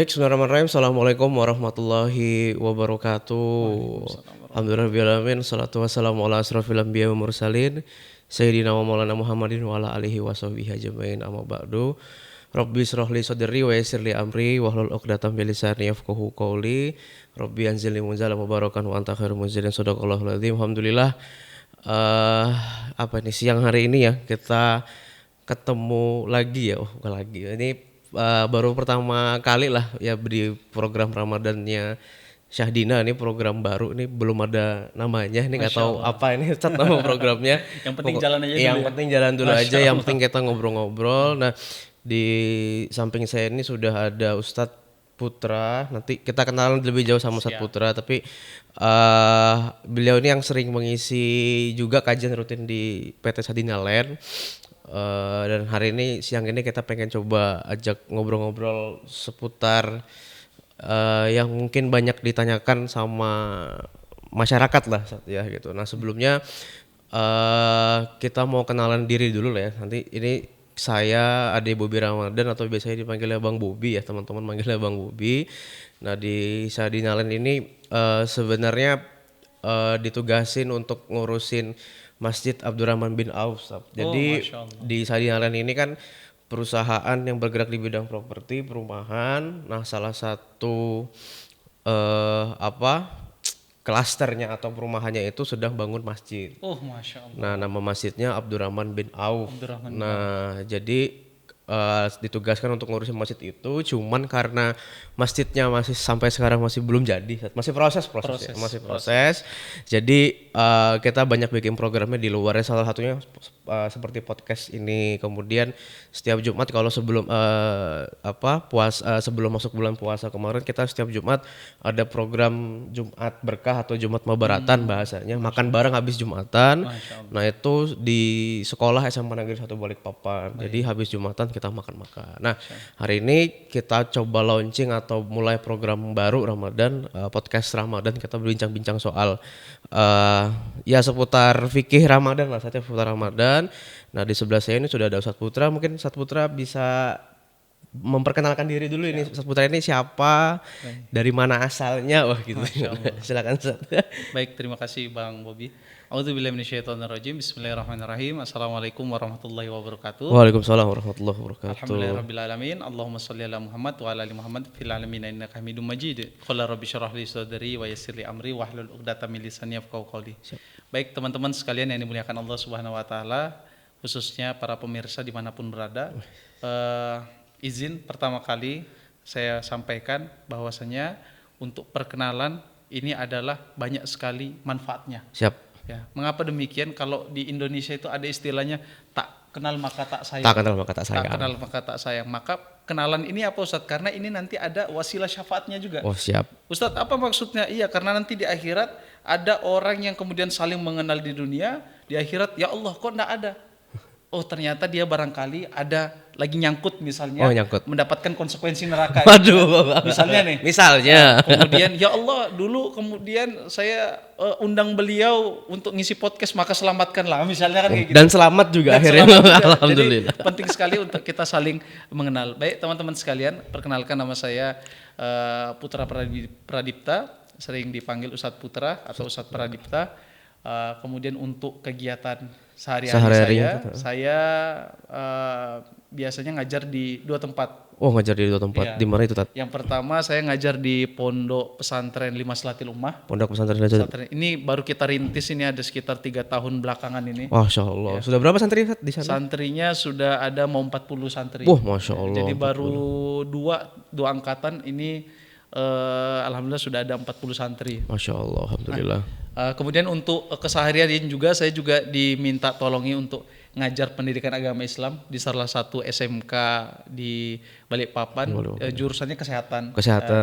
Baik, bismillahirrahmanirrahim. Assalamualaikum warahmatullahi wabarakatuh. Alhamdulillahirrahmanirrahim. Salatu wassalamu ala asrafil anbiya wa mursalin. Sayyidina wa maulana Muhammadin wa ala alihi wa sahbihi ajmain, amma ba'du. Rabbi shrah li sadri wa yassir li amri wahlul 'uqdatam min lisani yafqahu qawli. Rabbi anzilni munzalan mubarakan wa anta khairul munzilin. Shadaqallahul azim. Alhamdulillah. Siang hari ini ya kita ketemu lagi ya. Bukan lagi. Ini baru pertama kali lah ya di program Ramadannya Syahdina. Ini program baru, ini belum ada namanya, ini nggak tahu apa ini Ustaz nama programnya. Yang penting jalan aja dulu. Yang penting jalan dulu aja, yang penting kita ngobrol-ngobrol. Nah, di samping saya ini sudah ada Ustadz Putra. Nanti kita kenalan lebih jauh sama Ustadz Putra, tapi beliau ini yang sering mengisi juga kajian rutin di PT Syahdina Land. Dan hari ini siang ini kita pengen coba ajak ngobrol-ngobrol seputar yang mungkin banyak ditanyakan sama masyarakat lah ya gitu. Nah sebelumnya kita mau kenalan diri dulu lah ya. Nanti ini saya Ade Bobi Ramadan atau biasanya dipanggilnya Bang Bobi ya, teman-teman manggilnya Bang Bobi. Nah di Syahdina Land ini sebenarnya ditugasin untuk ngurusin Masjid Abdurrahman bin Auf. Jadi di Syahdina Land ini kan perusahaan yang bergerak di bidang properti perumahan. Nah salah satu klasternya atau perumahannya itu sedang bangun masjid. Masya Allah. Nah nama masjidnya Abdurrahman bin Auf. Jadi ditugaskan untuk ngurusin masjid itu, cuman karena masjidnya masih sampai sekarang masih belum jadi, masih proses. Jadi kita banyak bikin programnya di luarnya, salah satunya seperti podcast ini. Kemudian setiap Jumat kalau sebelum sebelum masuk bulan puasa kemarin, kita setiap Jumat ada program Jumat Berkah atau Jumat Mabaratan bahasanya, makan bareng habis Jumatan. Nah itu di sekolah SMA Negeri 1 Balikpapan. Jadi habis Jumatan kita makan-makan. Nah hari ini kita coba launching atau mulai program baru Ramadan, podcast Ramadan. Kita berbincang-bincang soal seputar fikih Ramadan lah, saja seputar Ramadan. Nah di sebelah saya ini sudah ada Ustadz Putra. Mungkin Ustadz Putra bisa memperkenalkan diri dulu. Ini Ustadz Putra ini siapa, dari mana asalnya, gitu. Silakan Ustadz. Baik, terima kasih Bang Bobi. A'udzubillahi minasyaitonirrajim. Bismillahirrahmanirrahim. Assalamualaikum warahmatullahi wabarakatuh. Waalaikumsalam warahmatullahi wabarakatuh. Alhamdulillahirabbil alamin. Allahumma shalli ala Muhammad wa ala ali Muhammad fil alamin innaka Hamidum Majid. Qala rabbi shrah li sadri wa yassir li amri wahlul 'uqdatam min lisani yafqahu qawli. Baik teman-teman sekalian yang dimuliakan Allah Subhanahu wa taala, khususnya para pemirsa dimanapun berada, izin pertama kali saya sampaikan bahwasanya untuk perkenalan ini adalah banyak sekali manfaatnya. Siap. Ya, mengapa demikian? Kalau di Indonesia itu ada istilahnya tak kenal maka tak sayang. Tak kenal maka tak sayang. Tak kenal maka tak sayang. Maka kenalan ini apa Ustadz? Karena ini nanti ada wasilah syafaatnya juga. Oh siap. Ustadz apa maksudnya? Iya karena nanti di akhirat ada orang yang kemudian saling mengenal di dunia, di akhirat ya Allah kok enggak ada. Oh ternyata dia barangkali ada lagi nyangkut misalnya, mendapatkan konsekuensi neraka. Waduh. Misalnya nih. Misalnya. Kemudian ya Allah dulu kemudian saya undang beliau untuk ngisi podcast maka selamatkanlah misalnya kan kayak gitu. Dan selamat juga dan akhirnya. Selamat juga. Alhamdulillah. Jadi penting sekali untuk kita saling mengenal. Baik teman-teman sekalian, perkenalkan nama saya Putra Pradipta, sering dipanggil Ustadz Putra atau Ustadz Pradipta. Kemudian untuk kegiatan sehari-hari saya biasanya ngajar di 2 tempat. Oh ngajar di 2 tempat, ya. Di mana itu Tat? Yang pertama saya ngajar di Pondok Pesantren 5 Selatil Ummah. Pondok Pesantren ini baru kita rintis, ini ada sekitar 3 tahun belakangan ini. Masya Allah. Ya. Sudah berapa santri di sana? Santrinya sudah ada mau 40 santri. Masya Allah. Jadi baru 2 angkatan ini alhamdulillah sudah ada 40 santri. Masya Allah, alhamdulillah. Kemudian untuk keseharian juga saya juga diminta tolongi untuk ngajar pendidikan agama Islam di salah satu SMK di Balikpapan. Jurusannya kesehatan.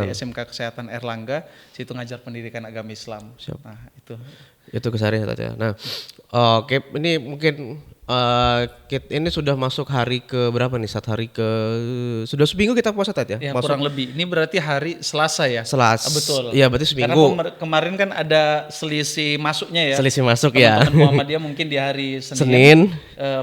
Di SMK Kesehatan Erlangga, situ ngajar pendidikan agama Islam. Siap. Nah itu keseharian tadi ya. Nah, oke, ini mungkin Ini sudah masuk hari ke berapa nih? Hari ke sudah seminggu kita puasa Tat ya? Ya Masuk kurang lebih. Ini berarti hari Selasa ya? Betul. Iya berarti Karena seminggu. kemarin kan ada selisih masuknya ya. Selisih masuk ya. Teman-teman Muhammadiyah mungkin di hari Senin.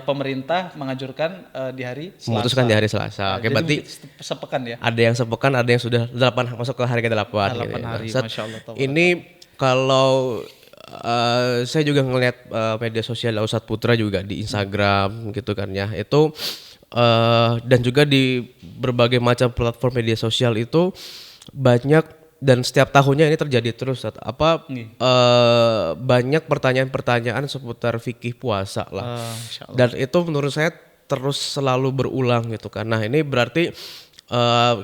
Pemerintah menganjurkan di hari Selasa. Memutuskan di hari Selasa. Oke, berarti sepekan ya. Ada yang sepekan, ada yang sudah 8 masuk ke hari ke-8 gitu. 8 hari, Nah, Masya Allah. ini kalau saya juga ngelihat media sosial Ustadz Putra juga di Instagram gitu kan ya. Itu dan juga di berbagai macam platform media sosial itu banyak dan setiap tahunnya ini terjadi terus banyak pertanyaan-pertanyaan seputar fikih puasa lah. Dan itu menurut saya terus selalu berulang gitu kan. Nah, ini berarti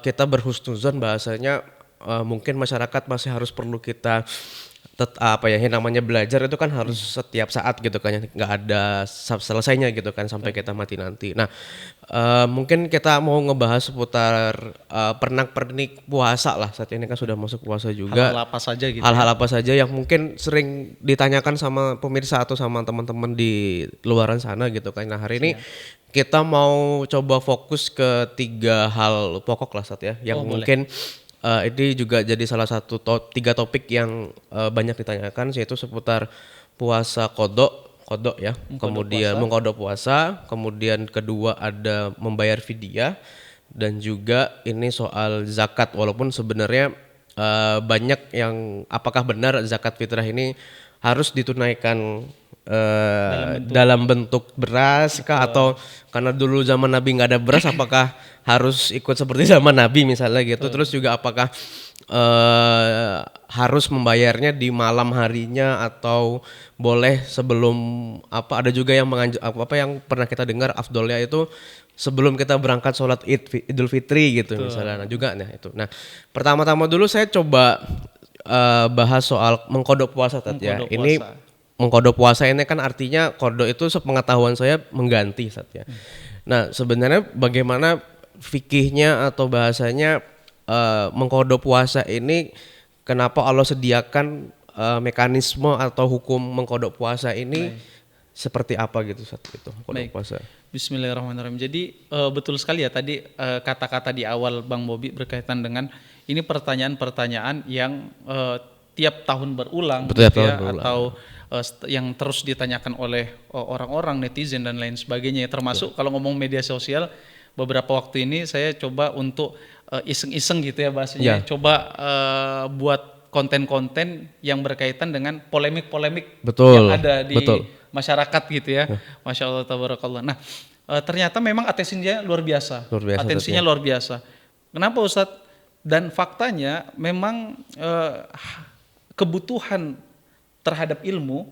kita berhusnuzon bahasanya mungkin masyarakat masih harus perlu kita yang namanya belajar itu kan harus setiap saat gitu kan, nggak ada selesainya gitu kan sampai kita mati nanti. Nah, mungkin kita mau ngebahas seputar pernak-pernik puasa lah, saat ini kan sudah masuk puasa juga. Hal-hal apa saja gitu. Hal-hal apa saja yang mungkin sering ditanyakan sama pemirsa atau sama teman-teman di luaran sana gitu kan. Nah, hari ini kita mau coba fokus ke 3 hal pokok lah Sat ya, yang mungkin ini juga jadi salah satu 3 topik yang banyak ditanyakan, yaitu seputar puasa kodok ya, kemudian mengkodok puasa, kemudian kedua ada membayar fidyah, dan juga ini soal zakat. Walaupun sebenarnya banyak yang apakah benar zakat fitrah ini harus ditunaikan dalam bentuk beras kah, atau karena dulu zaman Nabi nggak ada beras apakah harus ikut seperti zaman Nabi misalnya gitu. Terus juga apakah harus membayarnya di malam harinya atau boleh sebelum ada juga yang yang pernah kita dengar afdolnya itu sebelum kita berangkat sholat Idul Fitri gitu misalnya. Nah juga itu. Nah, pertama-tama dulu saya coba bahas soal mengkodok puasa ya. Ini mengkodok puasa ini kan artinya kodok itu sepengetahuan saya mengganti ya. Nah, sebenarnya bagaimana fikihnya atau bahasanya mengkodok puasa ini, kenapa Allah sediakan mekanisme atau hukum mengkodok puasa ini seperti apa gitu saat itu kodok puasa. Bismillahirrahmanirrahim. Jadi betul sekali ya tadi kata-kata di awal Bang Bobi berkaitan dengan ini pertanyaan-pertanyaan yang tiap tahun berulang gitu ya, atau yang terus ditanyakan oleh orang-orang netizen dan lain sebagainya. Termasuk kalau ngomong media sosial, beberapa waktu ini saya coba untuk iseng-iseng gitu ya bahasanya, coba buat konten-konten yang berkaitan dengan polemik-polemik yang ada di masyarakat gitu ya. Masya Allah tabarakallah. Nah, ternyata memang atensinya luar biasa. Atensinya luar biasa. Kenapa Ustadz? Dan faktanya memang kebutuhan terhadap ilmu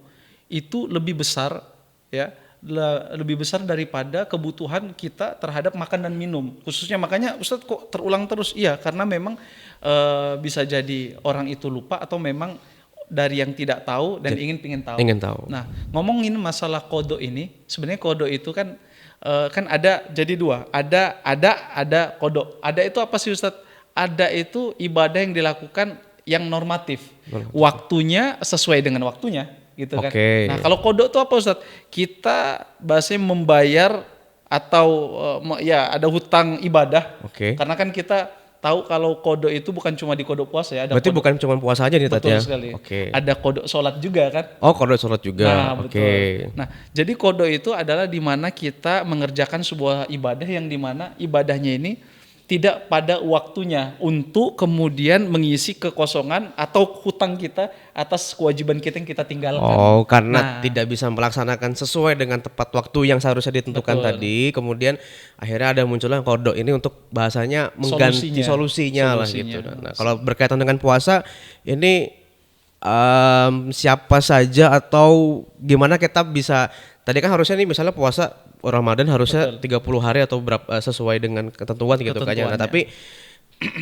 itu lebih besar ya, lebih besar daripada kebutuhan kita terhadap makan dan minum. Khususnya makanya Ustadz kok terulang terus? Iya, karena memang bisa jadi orang itu lupa atau memang dari yang tidak tahu dan ingin tahu. Nah, ngomongin masalah kodok ini, sebenarnya kodok itu kan ada jadi 2. Ada kodok. Ada itu apa sih Ustadz? Ada itu ibadah yang dilakukan yang normatif. Waktunya sesuai dengan waktunya gitu kan. Nah, kalau kodok itu apa Ustadz? Kita bahasanya membayar atau ada hutang ibadah. Karena kan kita tahu kalau kodok itu bukan cuma di kodok puasa ya. Berarti bukan cuma puasa aja nih Tat ya? Betul sekali. Ada kodok sholat juga kan. Kodok sholat juga. Nah, betul. Nah, jadi kodok itu adalah di mana kita mengerjakan sebuah ibadah yang di mana ibadahnya ini tidak pada waktunya untuk kemudian mengisi kekosongan atau hutang kita atas kewajiban kita yang kita tinggalkan. Karena tidak bisa melaksanakan sesuai dengan tepat waktu yang seharusnya ditentukan tadi, kemudian akhirnya ada munculnya kodok ini untuk bahasanya mengganti solusinya lah gitu. Nah, kalau berkaitan dengan puasa ini siapa saja atau gimana kita bisa, tadi kan harusnya nih misalnya puasa Ramadan harusnya 30 hari atau berapa sesuai dengan ketentuan gitu kan ya. Nah, tapi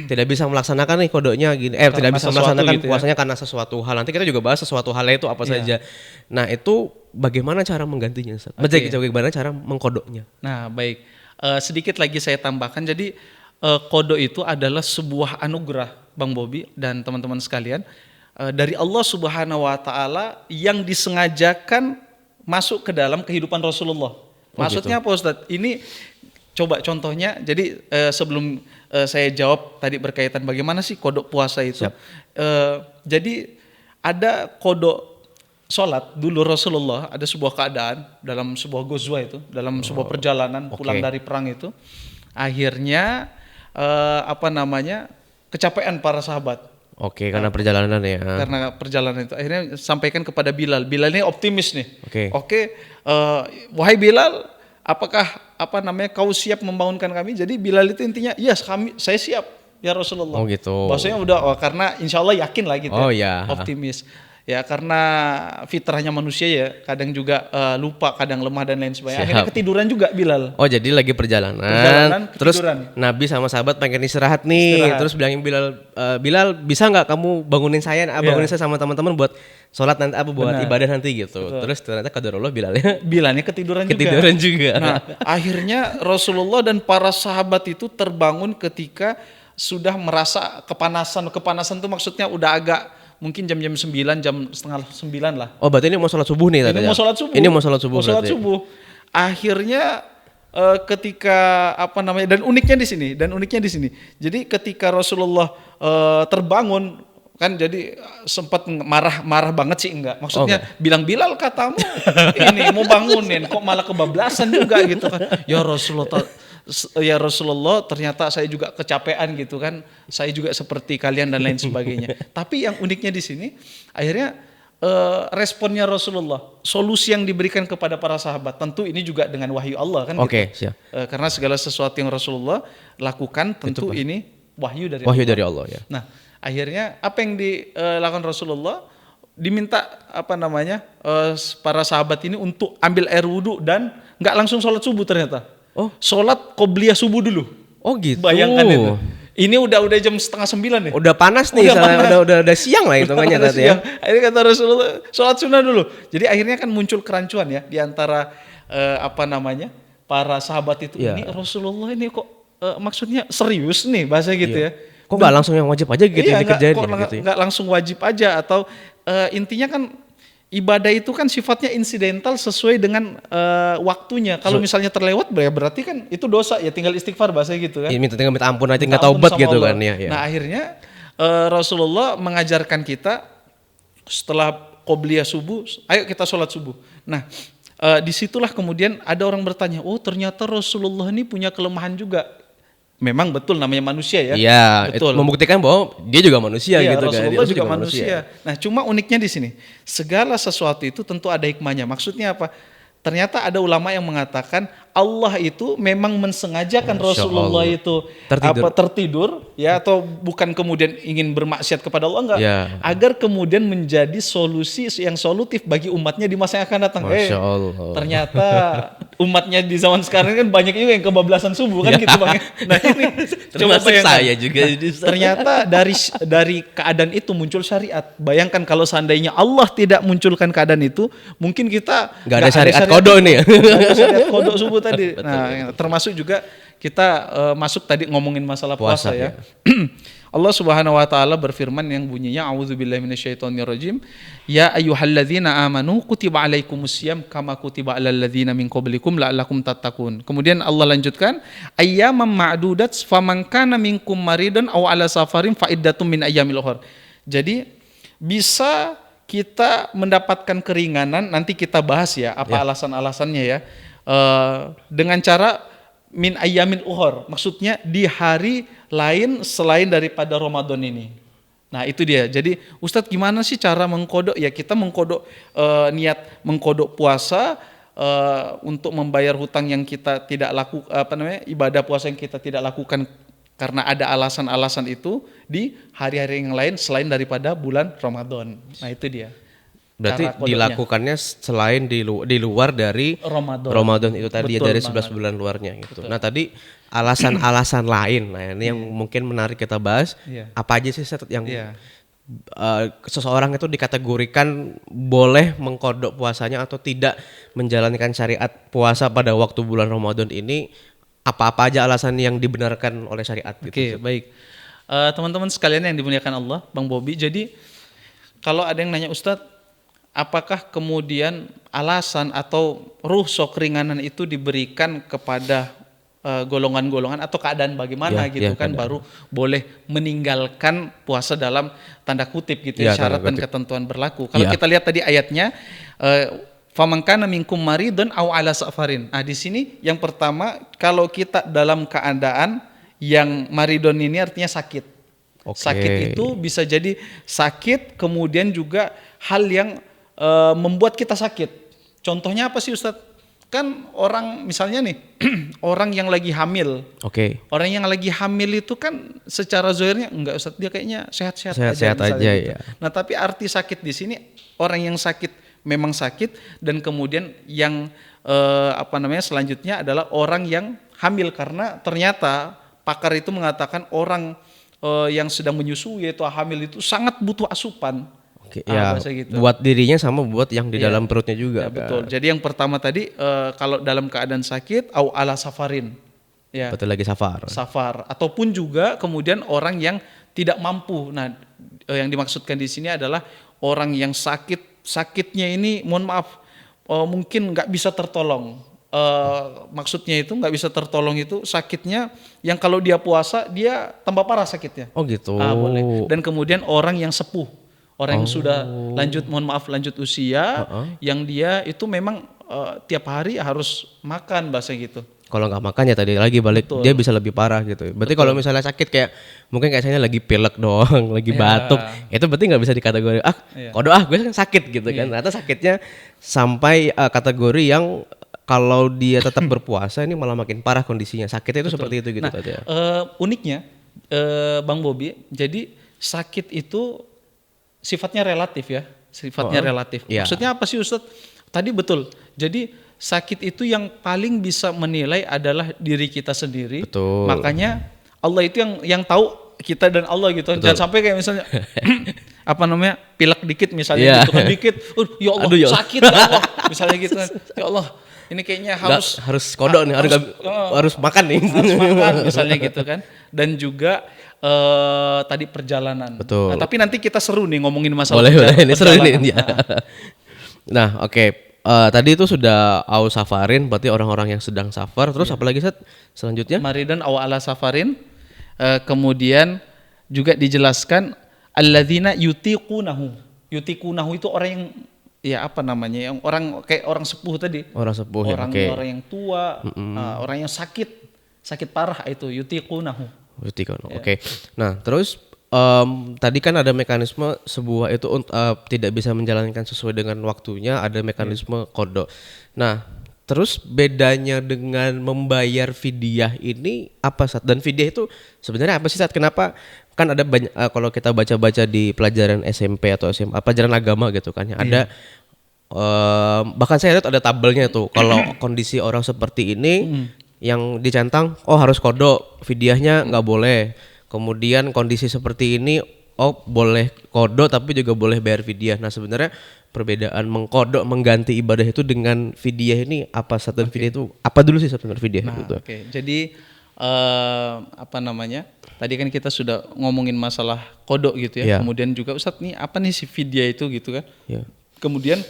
tidak bisa melaksanakan nih kodoknya gini. Tidak bisa melaksanakan gitu puasanya karena sesuatu hal. Nanti kita juga bahas sesuatu halnya itu apa saja. Nah, itu bagaimana cara menggantinya? Bagaimana cara mengkodoknya? Nah, baik. Sedikit lagi saya tambahkan. Jadi kodok itu adalah sebuah anugerah Bang Bobi dan teman-teman sekalian dari Allah Subhanahu wa taala yang disengajakan masuk ke dalam kehidupan Rasulullah. Maksudnya apa Ustadz? Ini coba contohnya. Jadi sebelum saya jawab tadi berkaitan bagaimana sih kodok puasa itu. Jadi ada kodok sholat dulu Rasulullah, ada sebuah keadaan dalam sebuah ghazwa itu, dalam sebuah perjalanan pulang dari perang itu, akhirnya kecapean para sahabat. Oke, karena perjalanan ya. Karena perjalanan itu akhirnya sampaikan kepada Bilal. Bilal ini optimis nih. Oke, wahai Bilal, apakah kau siap membangunkan kami? Jadi Bilal itu intinya, yes, saya siap ya Rasulullah. Oh gitu. Maksudnya udah karena insya Allah yakin lah gitu. Optimis. Ya karena fitrahnya manusia ya, kadang juga lupa, kadang lemah dan lain sebagainya. Akhirnya ketiduran juga Bilal. Oh jadi lagi perjalanan terus Nabi sama sahabat pengen istirahat nih. Terus bilangin Bilal bisa nggak kamu bangunin saya sama teman-teman buat sholat nanti buat ibadah nanti gitu. Terus ternyata qadarullah Bilalnya ketiduran juga. Nah akhirnya Rasulullah dan para sahabat itu terbangun ketika sudah merasa kepanasan itu maksudnya udah agak mungkin jam 9, jam setengah 9 lah. Oh berarti ini mau sholat subuh nih tadi. Ini mau sholat subuh. Akhirnya ketika dan uniknya di sini. Jadi ketika Rasulullah terbangun kan jadi sempat marah banget sih enggak. Maksudnya bilang Bilal katamu ini mau bangunin kok malah kebablasan juga gitu kan. Ya Rasulullah ternyata saya juga kecapean gitu kan, saya juga seperti kalian dan lain sebagainya. Tapi yang uniknya di sini akhirnya responnya Rasulullah, solusi yang diberikan kepada para sahabat, tentu ini juga dengan wahyu Allah kan. Siap. Karena segala sesuatu yang Rasulullah lakukan tentu ini wahyu dari Allah ya. Nah akhirnya apa yang dilakukan Rasulullah, diminta para sahabat ini untuk ambil air wudhu dan nggak langsung sholat subuh ternyata. Sholat qobliyah subuh dulu. Oh gitu. Bayangkan itu. Ini udah jam setengah 9 nih. Udah panas nih, udah siang lah hitungannya tadi ya. Akhirnya kata Rasulullah, sholat sunnah dulu. Jadi akhirnya kan muncul kerancuan ya di antara para sahabat itu. Ini Rasulullah ini kok maksudnya serius nih bahasa gitu ya. Kok nggak langsung yang wajib aja gitu dikerjain gitu? Nggak langsung wajib aja atau intinya kan ibadah itu kan sifatnya insidental sesuai dengan waktunya. Kalau misalnya terlewat berarti kan itu dosa ya, tinggal istighfar bahasa gitu kan. Tinggal minta ampun aja, nggak taubat gitu kan ya. Nah akhirnya Rasulullah mengajarkan kita setelah qobliyah subuh, ayo kita sholat subuh. Nah disitulah kemudian ada orang bertanya, oh ternyata Rasulullah ini punya kelemahan juga. Memang betul namanya manusia ya. Iya, betul. Membuktikan bahwa dia juga manusia gitu kan. Rasulullah juga manusia. Nah, cuma uniknya di sini, segala sesuatu itu tentu ada hikmahnya. Maksudnya apa? Ternyata ada ulama yang mengatakan Allah itu memang mensengajakan Rasulullah itu tertidur ya, atau bukan kemudian ingin bermaksiat kepada Allah, enggak, agar kemudian menjadi solusi yang solutif bagi umatnya di masa yang akan datang. Ternyata umatnya di zaman sekarang kan banyak juga yang kebablasan subuh kan gitu Bang. Nah ini termasuk saya juga. Ternyata dari keadaan itu muncul syariat. Bayangkan kalau seandainya Allah tidak munculkan keadaan itu, mungkin kita nggak ada syariat kodok nih. Syariat kodok subuh tadi. Nah, termasuk juga kita masuk tadi ngomongin masalah puasa ya. Allah Subhanahu wa taala berfirman yang bunyinya a'udzubillahi minasyaitonirrajim, ya ayyuhalladzina amanu kutiba alaikumusiyam kama kutiba alal ladzina min qablikum la'allakum tattaqun. Kemudian Allah lanjutkan, ayyaman ma'dudat faman kana minkum maridan aw ala safarin fa iddatum min ayyamil ukhra. Jadi bisa kita mendapatkan keringanan, nanti kita bahas ya apa alasan-alasannya ya. Dengan cara min ayyamin ukhor, maksudnya di hari lain selain daripada Ramadan ini. Nah itu dia. Jadi Ustadz gimana sih cara mengkodok? Ya kita mengkodok niat mengkodok puasa untuk membayar hutang yang kita tidak lakukan, ibadah puasa yang kita tidak lakukan karena ada alasan-alasan itu di hari-hari yang lain selain daripada bulan Ramadan. Nah itu dia. Berarti dilakukannya selain di luar dari Ramadan itu tadi. Betul, ya dari 11 bulan luarnya gitu. Betul. Nah tadi alasan-alasan lain, nah ini yang mungkin menarik kita bahas. Apa aja sih yang seseorang itu dikategorikan boleh mengkodok puasanya atau tidak menjalankan syariat puasa pada waktu bulan Ramadan ini, apa-apa aja alasan yang dibenarkan oleh syariat gitu. Oke, baik. Teman-teman sekalian yang dimuliakan Allah, Bang Bobi, jadi kalau ada yang nanya Ustadz, apakah kemudian alasan atau rukhsah keringanan itu diberikan kepada golongan-golongan atau keadaan bagaimana gitu kan, baru boleh meninggalkan puasa dalam tanda kutip gitu ya, syarat dan ketentuan berlaku. Kalau kita lihat tadi ayatnya, faman kana minkum maridun aw ala safarin. Nah, di sini yang pertama, kalau kita dalam keadaan yang maridun ini artinya sakit. Sakit itu bisa jadi sakit, kemudian juga hal yang membuat kita sakit. Contohnya apa sih Ustadz? Kan orang misalnya nih orang yang lagi hamil. Orang yang lagi hamil itu kan secara zahirnya enggak Ustadz, dia kayaknya sehat-sehat aja gitu. Ya. Nah, tapi arti sakit di sini orang yang sakit memang sakit, dan kemudian yang selanjutnya adalah orang yang hamil, karena ternyata pakar itu mengatakan orang yang sedang menyusui yaitu hamil itu sangat butuh asupan. Gitu. Buat dirinya sama buat yang di dalam perutnya juga. Betul. Jadi yang pertama tadi kalau dalam keadaan sakit au ala safarin. Betul, lagi safar. Ataupun juga kemudian orang yang tidak mampu. Nah, yang dimaksudkan di sini adalah orang yang sakitnya ini mohon maaf mungkin nggak bisa tertolong. Maksudnya itu nggak bisa tertolong itu sakitnya yang kalau dia puasa dia tambah parah sakitnya. Gitu. Boleh. Dan kemudian orang yang sepuh. Orang yang sudah lanjut usia, yang dia itu memang tiap hari harus makan bahasa gitu. Kalau nggak makan ya tadi lagi balik, dia bisa lebih parah gitu. Berarti kalau misalnya sakit kayak mungkin kayak saya lagi pilek doang, lagi batuk, itu berarti nggak bisa dikategori kodok gue kan sakit gitu kan. Ternyata sakitnya sampai kategori yang kalau dia tetap berpuasa ini malah makin parah kondisinya. Sakitnya itu seperti itu gitu tadi ya. Uniknya Bang Bobi, jadi sakit itu sifatnya relatif ya, relatif. Maksudnya apa sih Ustadz? Tadi betul. Jadi sakit itu yang paling bisa menilai adalah diri kita sendiri. Betul. Makanya Allah itu yang tahu kita dan Allah gitu. Betul. Jangan sampai kayak misalnya pilek dikit misalnya gitu kan, dikit. Ya Allah, sakit ya Allah. Misalnya gitu kan. Ya Allah, ini kayaknya harus kodok nih, harus makan nih. Harus makan misalnya gitu kan. Dan juga tadi perjalanan. Betul. Nah, tapi nanti kita seru nih ngomongin masalah ini seru nih. Nah, tadi itu sudah au safarin, berarti orang-orang yang sedang safar. Terus apalagi selanjutnya? Maridan aw ala safarin. Kemudian juga dijelaskan alladzina yutiqunahu. Yutiqunahu itu orang yang yang orang kayak orang sepuh tadi. Orang sepuh orang yang tua, orang yang sakit parah itu yutiqunahu. Nah, terus tadi kan ada mekanisme sebuah itu tidak bisa menjalankan sesuai dengan waktunya, ada mekanisme kodok. Nah, terus bedanya dengan membayar fidyah ini apa Sat? Dan fidyah itu sebenarnya apa sih Sat? Kenapa? Kan ada banyak kalau kita baca-baca di pelajaran SMP atau SMA, pelajaran agama gitu kan, ada bahkan saya lihat ada tabelnya tuh. Kalau kondisi orang seperti ini yang dicentang, harus kodok, fidyahnya nggak boleh. Kemudian kondisi seperti ini, boleh kodok tapi juga boleh bayar fidyah. Nah, sebenarnya perbedaan mengkodok mengganti ibadah itu dengan fidyah ini apa? Satu fidyah itu apa dulu sih sebenarnya fidyah itu? Jadi tadi kan kita sudah ngomongin masalah kodok gitu ya. Kemudian juga Ustadz nih apa nih si fidyah itu gitu kan? Kemudian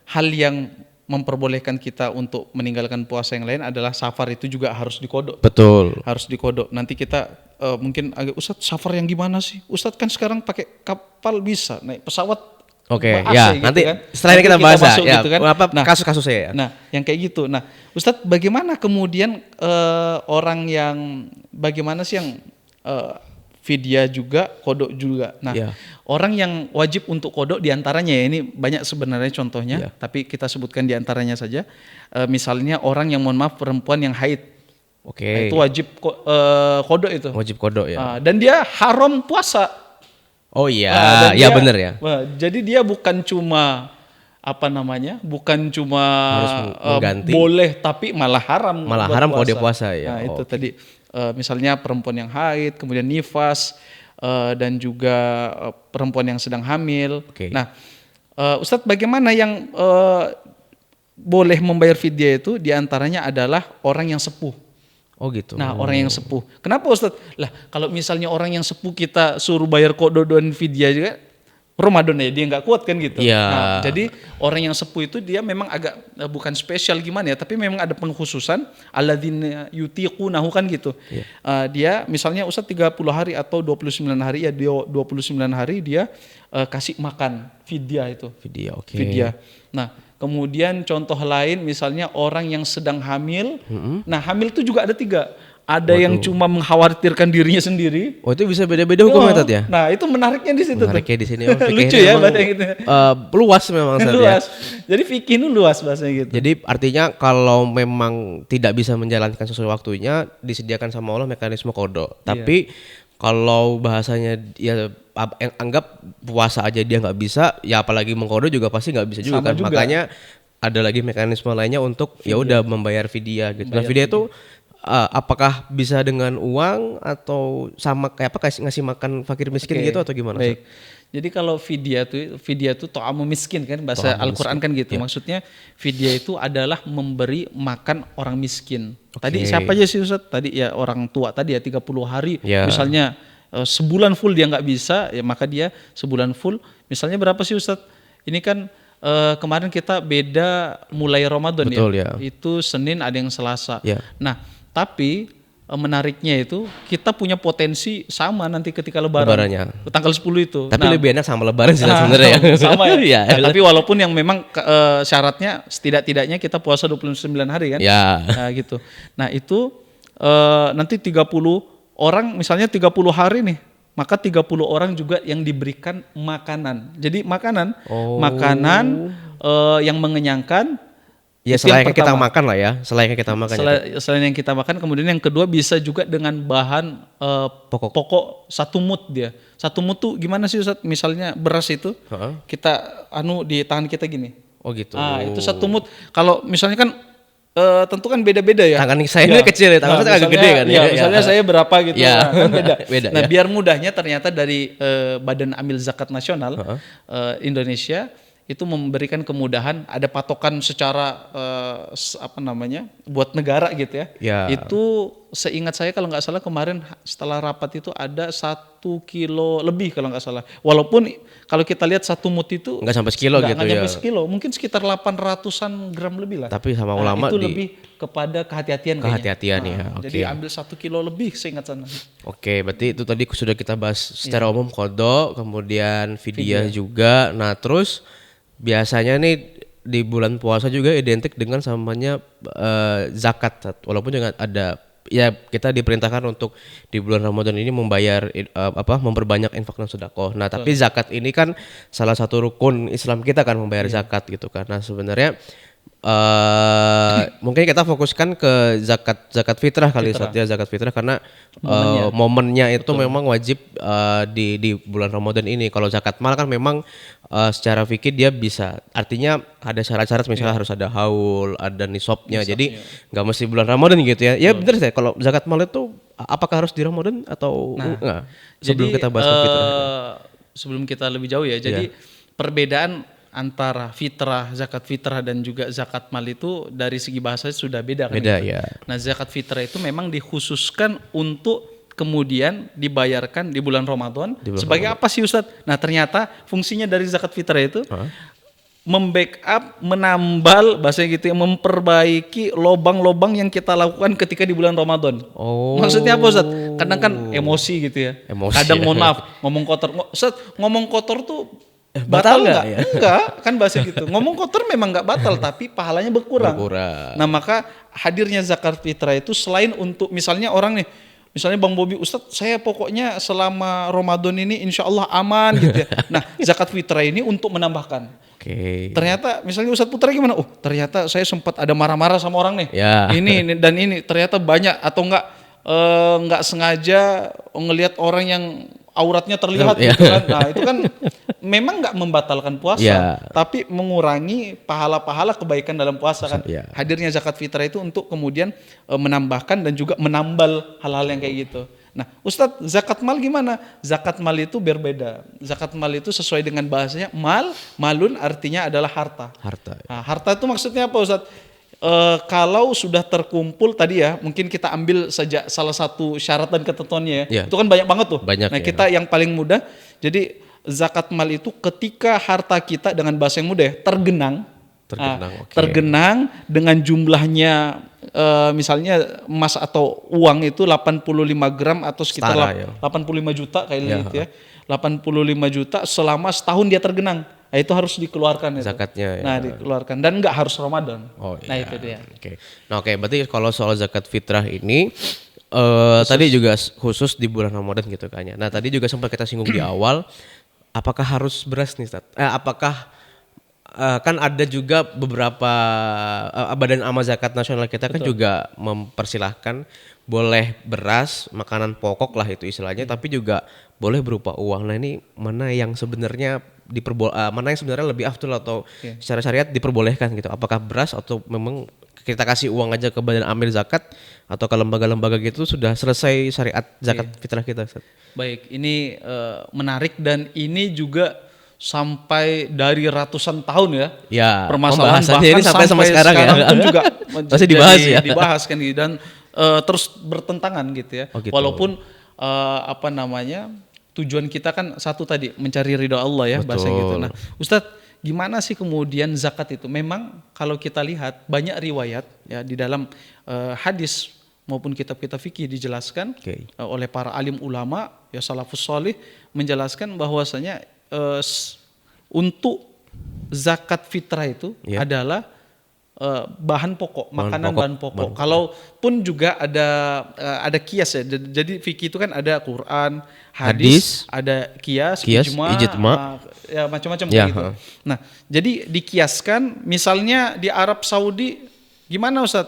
hal yang memperbolehkan kita untuk meninggalkan puasa yang lain adalah safar itu juga harus dikodok. Betul. Harus dikodok. Nanti kita mungkin agak Ustadz safar yang gimana sih? Ustadz kan sekarang pakai kapal bisa, naik pesawat. Gitu nanti kan? Setelah ini kita bahas gitu kan? Kasus-kasusnya ya. Nah, yang kayak gitu. Nah, Ustadz bagaimana kemudian orang yang bagaimana sih yang fidyah juga, kodok juga. Nah, orang yang wajib untuk kodok diantaranya ya, ini banyak sebenarnya contohnya, tapi kita sebutkan diantaranya saja. Misalnya orang yang perempuan yang haid. Nah, itu wajib kodok itu. Wajib kodok ya. Dan dia haram puasa. Benar ya. Jadi dia bukan cuma bukan cuma harus mengganti, boleh tapi malah haram. Malah haram kalau dia puasa ya. Nah, itu tadi. Misalnya perempuan yang haid, kemudian nifas, dan juga perempuan yang sedang hamil. Nah, Ustadz bagaimana yang boleh membayar fidyah itu? Diantaranya adalah orang yang sepuh. Gitu. Nah, orang yang sepuh. Kenapa Ustadz? Lah, kalau misalnya orang yang sepuh kita suruh bayar kodok dan fidyah juga, Ramadan ya dia nggak kuat kan gitu. Iya. Nah, jadi orang yang sepuh itu dia memang agak bukan spesial gimana ya, tapi memang ada pengkhususan alladzina yutiqunahu kan gitu. Iya. Dia misalnya Ustadz 30 hari atau 29 hari ya dia 29 hari dia kasih makan fidyah itu. Video, oke. Fidyah. Nah, kemudian contoh lain misalnya orang yang sedang hamil. Nah, hamil itu juga ada 3. Ada yang cuma mengkhawatirkan dirinya sendiri. Oh, itu bisa beda-beda hukumnya Tat ya? Nah, itu menariknya di situ Menariknya tuh. di sini. Lucu ya bahasa gitu. Luas memang Tat ya. Luas. Jadi fikih itu luas bahasanya gitu. Jadi artinya kalau memang tidak bisa menjalankan sesuai waktunya, disediakan sama Allah mekanisme qada. Tapi kalau bahasanya ya anggap puasa aja dia nggak bisa, ya apalagi mengqada juga pasti nggak bisa juga Sama kan. juga. Makanya ada lagi mekanisme lainnya untuk ya udah membayar fidyah gitu. Nah, fidyah itu apakah bisa dengan uang atau sama kayak apa ngasih makan fakir miskin Oke, gitu atau gimana? Baik. Jadi kalau fidyah itu ta'amu miskin kan bahasa Al-Qur'an kan gitu. Maksudnya fidyah itu adalah memberi makan orang miskin. Tadi siapa aja sih Ustaz? Tadi ya orang tua tadi ya 30 hari. Ya. Misalnya sebulan full dia nggak bisa ya maka dia sebulan full. Misalnya berapa sih Ustaz? Ini kan kemarin kita beda mulai Ramadan. Betul, ya. Itu Senin ada yang Selasa. Ya. Nah, tapi menariknya itu kita punya potensi sama nanti ketika lebaran. Lebarannya. Tanggal 10 itu. Tapi lebih enak sama lebaran sih sebenarnya ya. Sama ya. Iya. Nah, tapi walaupun yang memang syaratnya setidak-tidaknya kita puasa 29 hari kan. Ya. Nah, gitu. Nah, itu nanti 30 orang misalnya 30 hari nih. Maka 30 orang juga yang diberikan makanan. Jadi makanan yang mengenyangkan. Ya Itu yang selain kita pertama. makan lah ya, selain kita makan. Selain yang kita makan, kemudian yang kedua bisa juga dengan bahan pokok 1 mud dia. 1 mud tuh gimana sih Ustaz? Misalnya beras itu kita di tangan kita gini. Oh gitu. Ah, itu 1 mud. Kalau misalnya kan tentu kan beda-beda ya. Tangan saya ini kecil ya, tangan saya agak gede kan ya. Misalnya saya berapa gitu. Ya. Nah, kan beda. Beda, Nah, ya. biar mudahnya ternyata dari Badan Amil Zakat Nasional Indonesia itu memberikan kemudahan, ada patokan secara buat negara gitu ya. Ya. Itu seingat saya kalau nggak salah kemarin setelah rapat itu ada 1 kilo lebih kalau nggak salah. Walaupun kalau kita lihat 1 mut itu Nggak sampai sekilo gitu nggak ya. sampai sekilo, mungkin sekitar 800-an gram lebih lah. Tapi sama ulama itu lebih kepada kehati-hatian kayaknya. Kehati-hatian ya, oke. Jadi ambil 1 kilo lebih seingat sana. Oke, berarti itu tadi sudah kita bahas secara umum qada, kemudian fidyah juga. Nah, terus biasanya nih di bulan puasa juga identik dengan samanya zakat. Walaupun juga ada ya kita diperintahkan untuk di bulan Ramadan ini membayar memperbanyak infak dan sedekah. Nah, tapi zakat ini kan salah satu rukun Islam kita kan membayar zakat gitu kan. Nah, sebenarnya mungkin kita fokuskan ke zakat fitrah kali ya, zakat fitrah karena momennya itu memang wajib di bulan Ramadan ini. Kalau zakat mal kan memang secara fikih dia bisa, artinya ada syarat-syarat misalnya harus ada haul, ada nisabnya. Jadi nggak mesti bulan Ramadan gitu ya. Ya benar sih kalau zakat mal itu apakah harus di Ramadan atau enggak? Sebelum kita bahas fitrah. Sebelum kita lebih jauh ya. Jadi perbedaan antara zakat fitrah dan juga zakat mal itu dari segi bahasa sudah beda kan. Beda gitu. ya. Nah, zakat fitrah itu memang dikhususkan untuk kemudian dibayarkan di bulan Ramadan. Sebagai apa sih Ustadz? Nah, ternyata fungsinya dari zakat fitrah itu membackup, menambal bahasanya gitu ya, memperbaiki lobang-lobang yang kita lakukan ketika di bulan Ramadan. Oh. Maksudnya apa Ustadz? Kadang kan emosi gitu ya. Kadang mohon maaf, ngomong kotor. Ustadz, ngomong kotor tuh batal nggak? Ya? Enggak, kan bahasa gitu. Ngomong kotor memang nggak batal, tapi pahalanya berkurang. Nah, maka hadirnya zakat fitrah itu selain untuk misalnya orang nih, misalnya Bang Bobi, Ustadz saya pokoknya selama Ramadan ini insya Allah aman gitu ya. Nah, zakat fitrah ini untuk menambahkan. Ternyata misalnya Ustadz Putra gimana? Oh, ternyata saya sempat ada marah-marah sama orang nih. Ya. Ini dan ini ternyata banyak atau enggak sengaja ngelihat orang yang auratnya terlihat gitu kan. Nah, itu kan memang enggak membatalkan puasa, tapi mengurangi pahala-pahala kebaikan dalam puasa kan. Hadirnya zakat fitrah itu untuk kemudian menambahkan dan juga menambal hal-hal yang kayak gitu. Nah, Ustadz, zakat mal gimana? Zakat mal itu berbeda. Zakat mal itu sesuai dengan bahasanya malun artinya adalah harta. Nah, harta itu maksudnya apa Ustadz? Kalau sudah terkumpul tadi ya, mungkin kita ambil saja salah satu syarat dan ketentuannya ya. Itu kan banyak banget tuh. Nah, kita yang paling mudah, jadi zakat mal itu ketika harta kita dengan bahasa yang mudah ya, tergenang. Tergenang dengan jumlahnya misalnya emas atau uang itu 85 gram atau sekitar 85 juta kayak gitu ya. 85 juta selama setahun dia tergenang. Nah, itu harus dikeluarkan itu. Zakatnya ya. Nah, dikeluarkan dan enggak harus Ramadan. Nah, iya. itu dia. Oke, berarti kalau soal zakat fitrah ini tadi juga khusus di bulan Ramadan gitu kan ya. Nah, tadi juga sempat kita singgung di awal, apakah harus beras nih, Ustaz? Apakah kan ada juga beberapa Badan Amal Zakat Nasional kita kan juga mempersilahkan boleh beras, makanan pokok lah itu istilahnya, tapi juga boleh berupa uang. Nah, ini mana yang sebenarnya lebih afdal atau secara syariat diperbolehkan gitu? Apakah beras atau memang kita kasih uang aja ke Badan Amil Zakat atau ke lembaga-lembaga gitu sudah selesai syariat zakat fitrah kita, Ustaz? Baik, ini menarik dan ini juga sampai dari ratusan tahun ya. Ya, permasalahan bahkan ini sampai sekarang ya. Pun juga masih dibahas ya. Dibahas kan dan terus bertentangan gitu ya. Gitu. Walaupun tujuan kita kan satu tadi mencari ridho Allah ya. Betul. Bahasa gitu. Nah, Ustadz, gimana sih kemudian zakat itu? Memang kalau kita lihat banyak riwayat ya di dalam hadis maupun kitab-kitab fikih dijelaskan oleh para alim ulama ya salafus shalih menjelaskan bahwasanya untuk zakat fitrah itu adalah bahan pokok, bahan pokok. Kalaupun juga ada kias ya. Jadi fikih itu kan ada Quran, hadis, ada kias, ijma, ya macam-macam gitu. Nah, jadi dikiaskan misalnya di Arab Saudi gimana Ustaz?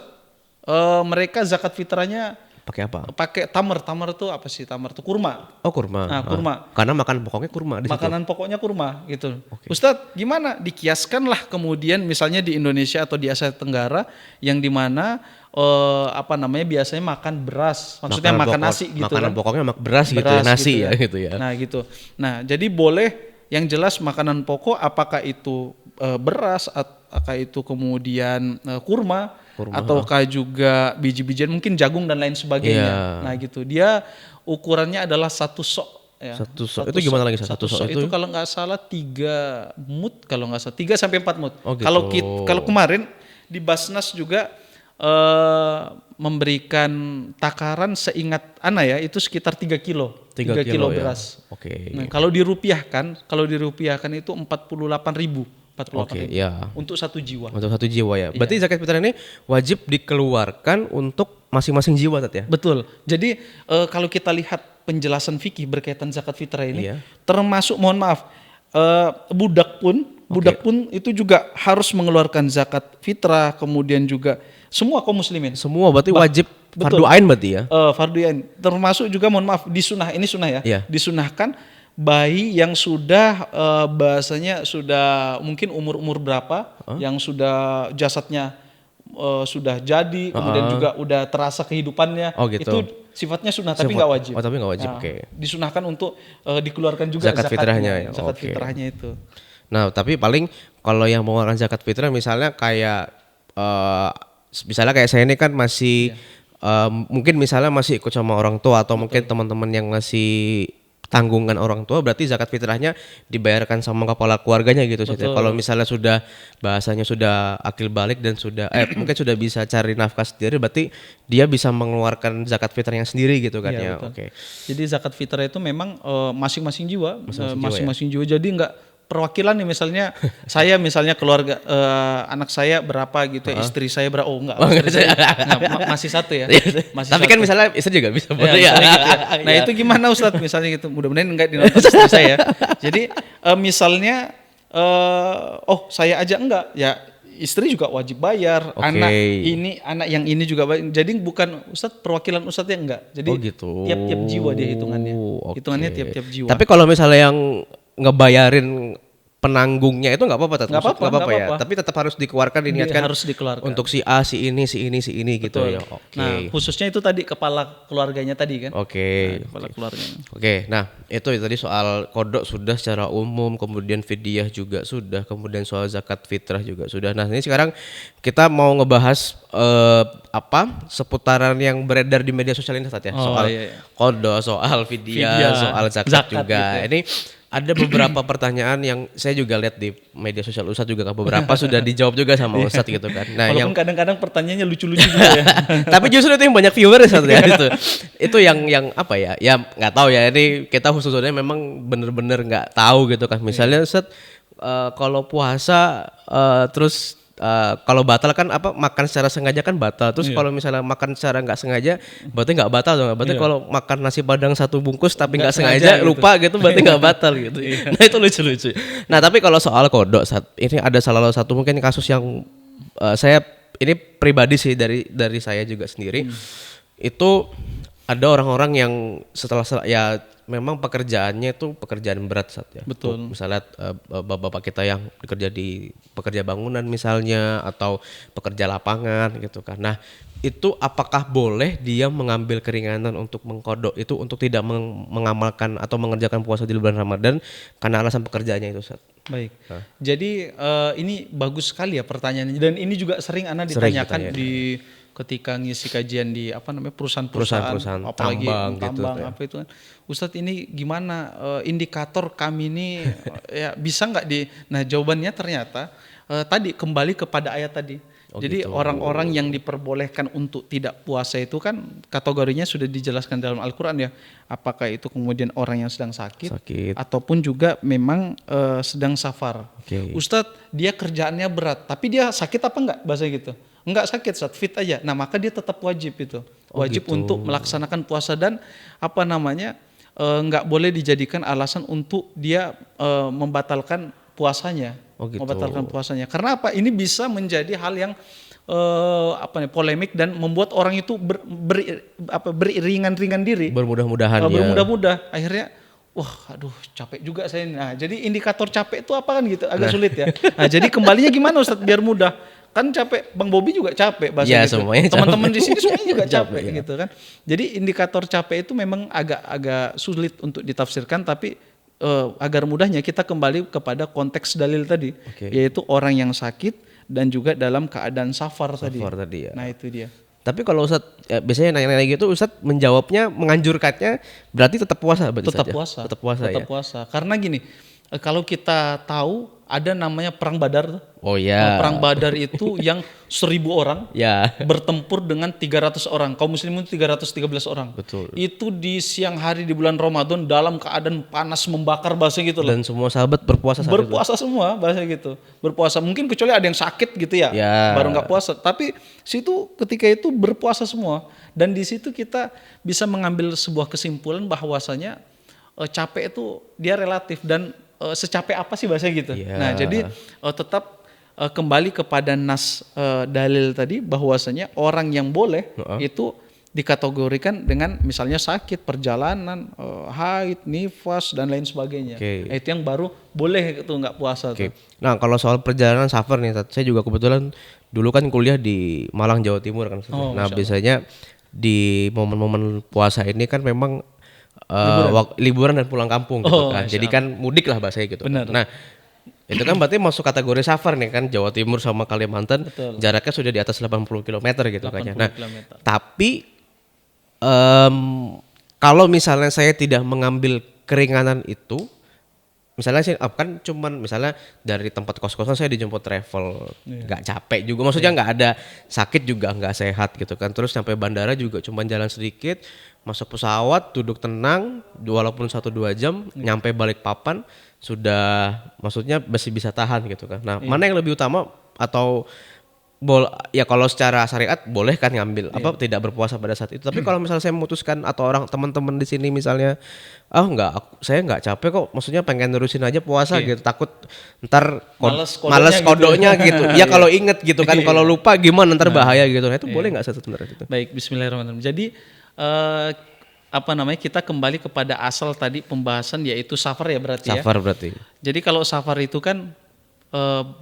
Mereka zakat fitrahnya pakai apa? Pakai tamar. Tamar itu apa sih? Tamar itu kurma. Oh, kurma. Nah, kurma. Karena makanan pokoknya kurma di situ. Makanan pokoknya kurma gitu. Ustadz, gimana? Dikiaskanlah kemudian misalnya di Indonesia atau di Asia Tenggara yang dimana biasanya makan beras. Maksudnya makan nasi gitu kan. Makanan pokoknya beras gitu, nasi gitu ya gitu ya. Nah, gitu. Nah, jadi boleh yang jelas makanan pokok apakah itu beras apakah itu kemudian kurma ataukah juga biji-bijian mungkin jagung dan lain sebagainya. Nah gitu, dia ukurannya adalah satu sok. Ya. Satu sok itu gimana lagi? Satu sok itu kalau nggak salah 3 mut, kalau nggak salah 3 sampai 4 mut. Gitu. Kalau kemarin di Basnas juga memberikan takaran seingat Ana ya itu sekitar 3 kilo. 3 kilo beras. Ya. Nah, kalau dirupiahkan itu 48.000. Untuk 1 jiwa. Untuk 1 jiwa ya. Berarti zakat fitrah ini wajib dikeluarkan untuk masing-masing jiwa Tat ya? Betul. Jadi kalau kita lihat penjelasan fikih berkaitan zakat fitrah ini termasuk budak pun itu juga harus mengeluarkan zakat fitrah, kemudian juga semua kaum muslimin. Semua berarti wajib fardu ain berarti ya? Fardu ain. Termasuk juga ini sunnah ya. Disunahkan bayi yang sudah bahasanya sudah mungkin umur berapa yang sudah jasadnya sudah jadi kemudian juga udah terasa kehidupannya itu sifatnya sunnah tapi nggak wajib. Tapi nggak wajib. Disunahkan untuk dikeluarkan juga zakat fitrahnya. Zakat fitrahnya itu. Nah, tapi paling kalau yang mengeluarkan zakat fitrah misalnya kayak saya ini kan masih mungkin misalnya masih ikut sama orang tua atau mungkin teman-teman yang masih tanggungan orang tua, berarti zakat fitrahnya dibayarkan sama kepala keluarganya gitu. Kalau misalnya bahasanya sudah akil balik dan sudah mungkin sudah bisa cari nafkah sendiri, berarti dia bisa mengeluarkan zakat fitrahnya sendiri gitu kan ya. Jadi zakat fitrah itu memang masing-masing jiwa, masing-masing jiwa. Jadi enggak perwakilan nih misalnya saya keluarga anak saya berapa gitu istri saya berapa masih satu ya tapi kan misalnya istri juga bisa boleh ya. Nah itu gimana Ustadz misalnya gitu, mudah-mudahan enggak dinonton istri saya. Jadi misalnya saya aja enggak ya istri juga wajib bayar, anak yang ini juga bayar. Jadi bukan Ustadz perwakilan Ustadz ya enggak. Jadi tiap-tiap jiwa dia hitungannya tiap-tiap jiwa. Tapi kalau misalnya yang ngebayarin penanggungnya itu nggak apa-apa, ya. Tapi tetap harus dikeluarkan, diingatkan harus dikeluarkan untuk si A, si ini gitu ya. Nah khususnya itu tadi kepala keluarganya tadi kan. Kepala keluarganya. Nah itu tadi soal kodok sudah secara umum, kemudian fidyah juga sudah, kemudian soal zakat fitrah juga sudah. Nah ini sekarang kita mau ngebahas seputaran yang beredar di media sosial ini Tat ya, soal kodok, soal fidyah, soal zakat juga. Gitu ya. Ini ada beberapa pertanyaan yang saya juga lihat di media sosial Ustadz juga kan, beberapa sudah dijawab juga sama Ustadz gitu kan. Nah, Walaupun yang kadang-kadang pertanyaannya lucu-lucu juga ya. tapi justru itu yang banyak viewer Ustadz ya itu. Itu yang apa ya? Ya nggak tahu ya. Ini kita khususnya memang bener-bener nggak tahu gitu kan. Misalnya Ustadz kalau puasa terus kalau batal kan apa makan secara sengaja kan batal. Terus kalau misalnya makan secara nggak sengaja berarti nggak batal dong. Berarti kalau makan nasi padang satu bungkus tapi nggak sengaja gitu. lupa gitu berarti nggak batal gitu. Nah itu lucu-lucu. Nah tapi kalau soal kodok ini ada salah satu mungkin kasus yang saya ini pribadi sih dari saya juga sendiri itu ada orang-orang yang setelah ya memang pekerjaannya itu pekerjaan berat ya. Betul. Misalnya bapak-bapak kita yang bekerja di pekerja bangunan misalnya atau pekerja lapangan gitu kan. Nah, itu apakah boleh dia mengambil keringanan untuk mengkodok itu untuk tidak mengamalkan atau mengerjakan puasa di bulan Ramadan karena alasan pekerjaannya itu Ustaz? Baik. Jadi ini bagus sekali ya pertanyaannya dan ini juga sering Ana ditanyakan di ketika ngisi kajian di apa namanya perusahaan apalagi tambang gitu, apa itu kan. Ustadz ini gimana indikator kami ini ya bisa nggak nah jawabannya ternyata tadi kembali kepada ayat tadi. Jadi gitu. Orang-orang yang diperbolehkan untuk tidak puasa itu kan kategorinya sudah dijelaskan dalam Al-Quran ya. Apakah itu kemudian orang yang sedang sakit. Ataupun juga memang sedang safar. Ustadz dia kerjaannya berat tapi dia sakit apa enggak bahasa gitu. Enggak sakit, fit aja. Nah maka dia tetap wajib itu. Wajib untuk melaksanakan puasa dan apa namanya enggak boleh dijadikan alasan untuk dia membatalkan puasanya. Membatalkan puasanya. Karena apa? Ini bisa menjadi hal yang polemik dan membuat orang itu beriringan-ringan diri. Bermudah-mudahan bermudah-mudah. Akhirnya aduh capek juga saya. Nah jadi indikator capek itu apa kan gitu? Agak sulit ya. Nah jadi kembalinya gimana Ustadz biar mudah? Kan capek, Bang Bobi juga capek bahasa gitu. Teman-teman di sini semuanya juga capek gitu kan. Jadi indikator capek itu memang agak sulit untuk ditafsirkan tapi agar mudahnya kita kembali kepada konteks dalil tadi, yaitu orang yang sakit dan juga dalam keadaan safar tadi ya. Nah itu dia. Tapi kalau Ustadz biasanya nanya-nanya gitu Ustadz menjawabnya menganjurkannya berarti tetap puasa Tetap puasa. Karena gini, kalau kita tahu ada namanya perang Badar. Perang Badar itu yang 1.000 orang bertempur dengan 300 orang. Kaum muslimin 313 orang. Betul. Itu di siang hari di bulan Ramadan dalam keadaan panas membakar bahasa gitu loh. Dan semua sahabat berpuasa semua bahasa gitu. Berpuasa mungkin kecuali ada yang sakit gitu ya. Baru nggak puasa. Tapi situ ketika itu berpuasa semua. Dan di situ kita bisa mengambil sebuah kesimpulan bahwasanya capek itu dia relatif dan secapek apa sih bahasa gitu. Nah jadi tetap kembali kepada nas dalil tadi bahwasanya orang yang boleh itu dikategorikan dengan misalnya sakit, perjalanan, haid, nifas dan lain sebagainya. Itu yang baru boleh itu nggak puasa. Nah kalau soal perjalanan safar nih, saya juga kebetulan dulu kan kuliah di Malang Jawa Timur kan. Nah biasanya di momen-momen puasa ini kan memang liburan dan pulang kampung gitu kan. Jadi kan mudik lah bahasanya gitu. Benar. Nah, itu kan berarti masuk kategori safar nih kan Jawa Timur sama Kalimantan. Betul. Jaraknya sudah di atas 80 km gitu kan. Nah, tapi kalau misalnya saya tidak mengambil keringanan itu, misalnya sih kan cuman misalnya dari tempat kos-kosan saya dijemput travel, nggak capek juga, maksudnya nggak ada sakit juga nggak sehat gitu kan, terus sampai bandara juga cuman jalan sedikit, masuk pesawat duduk tenang, walaupun 1-2 jam, nyampe Balikpapan sudah, maksudnya masih bisa tahan gitu kan. Nah mana yang lebih utama atau ya kalau secara syariat boleh kan ngambil tidak berpuasa pada saat itu. Tapi kalau misalnya saya memutuskan atau orang teman-teman di sini misalnya saya nggak capek kok, maksudnya pengen nerusin aja puasa gitu, takut ntar males kodoknya gitu. Ya kalau inget gitu kan, kalau lupa gimana ntar bahaya gitu. Nah itu boleh nggak sebenarnya itu? Baik, bismillahirrahmanirrahim. Jadi kita kembali kepada asal tadi pembahasan yaitu safar ya berarti ya. Safar berarti. Jadi kalau safar itu kan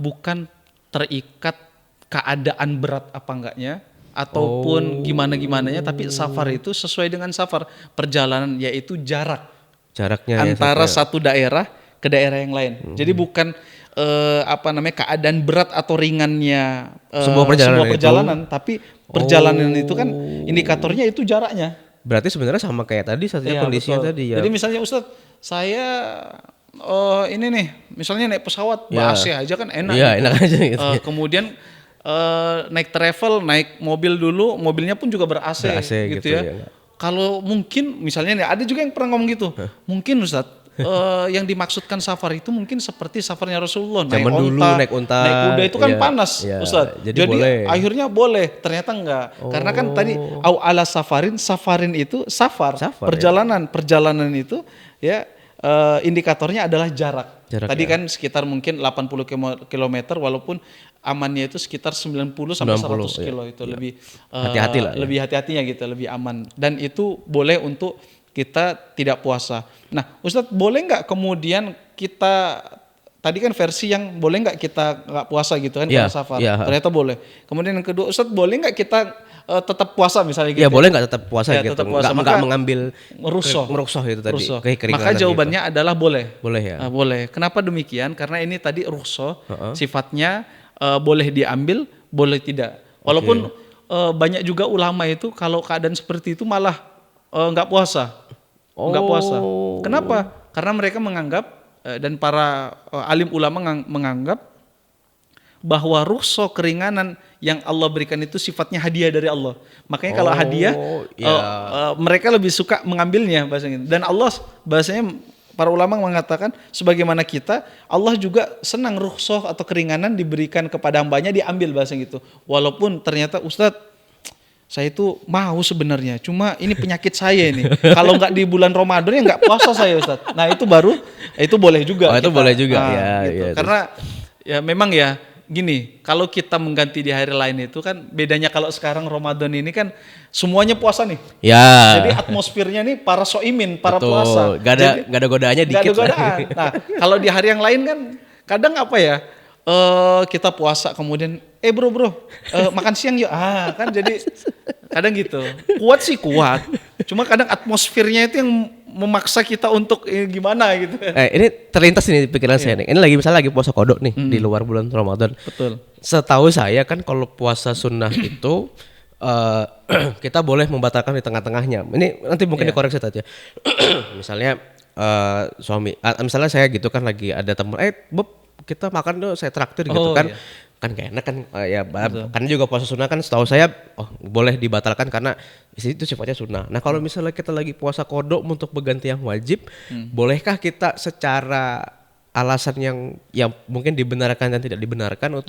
bukan terikat keadaan berat apa enggaknya ataupun gimana-gimananya, tapi safar itu sesuai dengan safar perjalanan yaitu jaraknya antara satu daerah ke daerah yang lain. Jadi bukan keadaan berat atau ringannya sebuah perjalanan tapi perjalanan itu kan indikatornya itu jaraknya. Berarti sebenarnya sama kayak tadi kondisinya betul. tadi ya. Jadi misalnya Ustadz, saya ini nih, misalnya naik pesawat, Ya. AC aja kan enak. Iya, gitu. enak aja gitu. Kemudian naik travel, naik mobil dulu, mobilnya pun juga ber-AC, Ber-AC gitu, gitu, ya. ya. Kalau mungkin misalnya nih, ada juga yang pernah ngomong gitu, mungkin Ustadz, yang dimaksudkan safar itu mungkin seperti safarnya Rasulullah, naik Zaman dulu onta, naik unta, naik kuda itu kan iya, panas, iya. Ustadz. Jadi boleh. akhirnya boleh, ternyata enggak. Karena kan tadi au ala safarin itu safar, Safar, perjalanan itu ya indikatornya adalah jarak. Jarak, Tadi ya. kan sekitar mungkin 80 km, walaupun amannya itu sekitar 90 sampai 100 ya. kilo itu lebih Hati-hati lah ya. lebih hati-hatinya gitu, lebih aman. Dan itu boleh untuk kita tidak puasa. Nah, Ustadz, boleh nggak kemudian kita, tadi kan versi yang boleh nggak kita nggak puasa gitu kan, Iya, kalau safar. iya. Ternyata boleh. Kemudian yang kedua, Ustadz, boleh nggak kita tetap puasa misalnya gitu? Ya boleh nggak tetap puasa Ya, gitu, tetap puasa. nggak Maka mengambil merusoh. itu tadi, Rukhsah. keringanan Maka jawabannya adalah boleh. gitu. Boleh ya. Boleh. Kenapa demikian? Karena ini tadi rukhsah, sifatnya boleh diambil, boleh tidak. Walaupun banyak juga ulama itu kalau keadaan seperti itu malah nggak puasa. Nggak puasa. Kenapa? Karena mereka menganggap dan para alim ulama menganggap bahwa rukhsah, keringanan yang Allah berikan itu sifatnya hadiah dari Allah. Makanya kalau hadiah mereka lebih suka mengambilnya bahasanya. Dan Allah bahasanya, para ulama mengatakan sebagaimana kita, Allah juga senang rukhsah atau keringanan diberikan kepada hambanya, diambil bahasa gitu. Walaupun ternyata Ustadz, saya itu mau sebenarnya, cuma ini penyakit saya ini. Kalau nggak di bulan Ramadan ya nggak puasa saya, Ustadz. Nah itu baru, itu boleh juga. Oh, itu boleh juga, ya, gitu. ya. Karena ya memang ya gini, kalau kita mengganti di hari lain itu kan bedanya, kalau sekarang Ramadan ini kan semuanya puasa nih. Ya. Jadi atmosfernya nih para soimin, para Betul. puasa. Gak ada godaannya Nggak dikit ada godaan. Nah, kalau di hari yang lain kan kadang apa ya? Kita puasa kemudian bro makan siang yuk, kan jadi kadang gitu. Kuat sih kuat, cuma kadang atmosfernya itu yang memaksa kita untuk gimana gitu. Ini terlintas ini di pikiran saya nih. Ini misalnya lagi puasa kodok nih di luar bulan Ramadan. Betul. Setahu saya kan kalau puasa sunnah itu kita boleh membatalkan di tengah-tengahnya. Ini nanti mungkin dikoreksi aja. Misalnya suami, misalnya saya gitu kan lagi ada teman, Bob kita makan dong, saya traktir gitu kan. Iya. Kan gak enak kan, kan juga puasa sunnah kan setahu saya boleh dibatalkan karena itu sifatnya sunnah. Nah kalau misalnya kita lagi puasa kodok untuk berganti yang wajib, bolehkah kita secara alasan yang mungkin dibenarkan dan tidak dibenarkan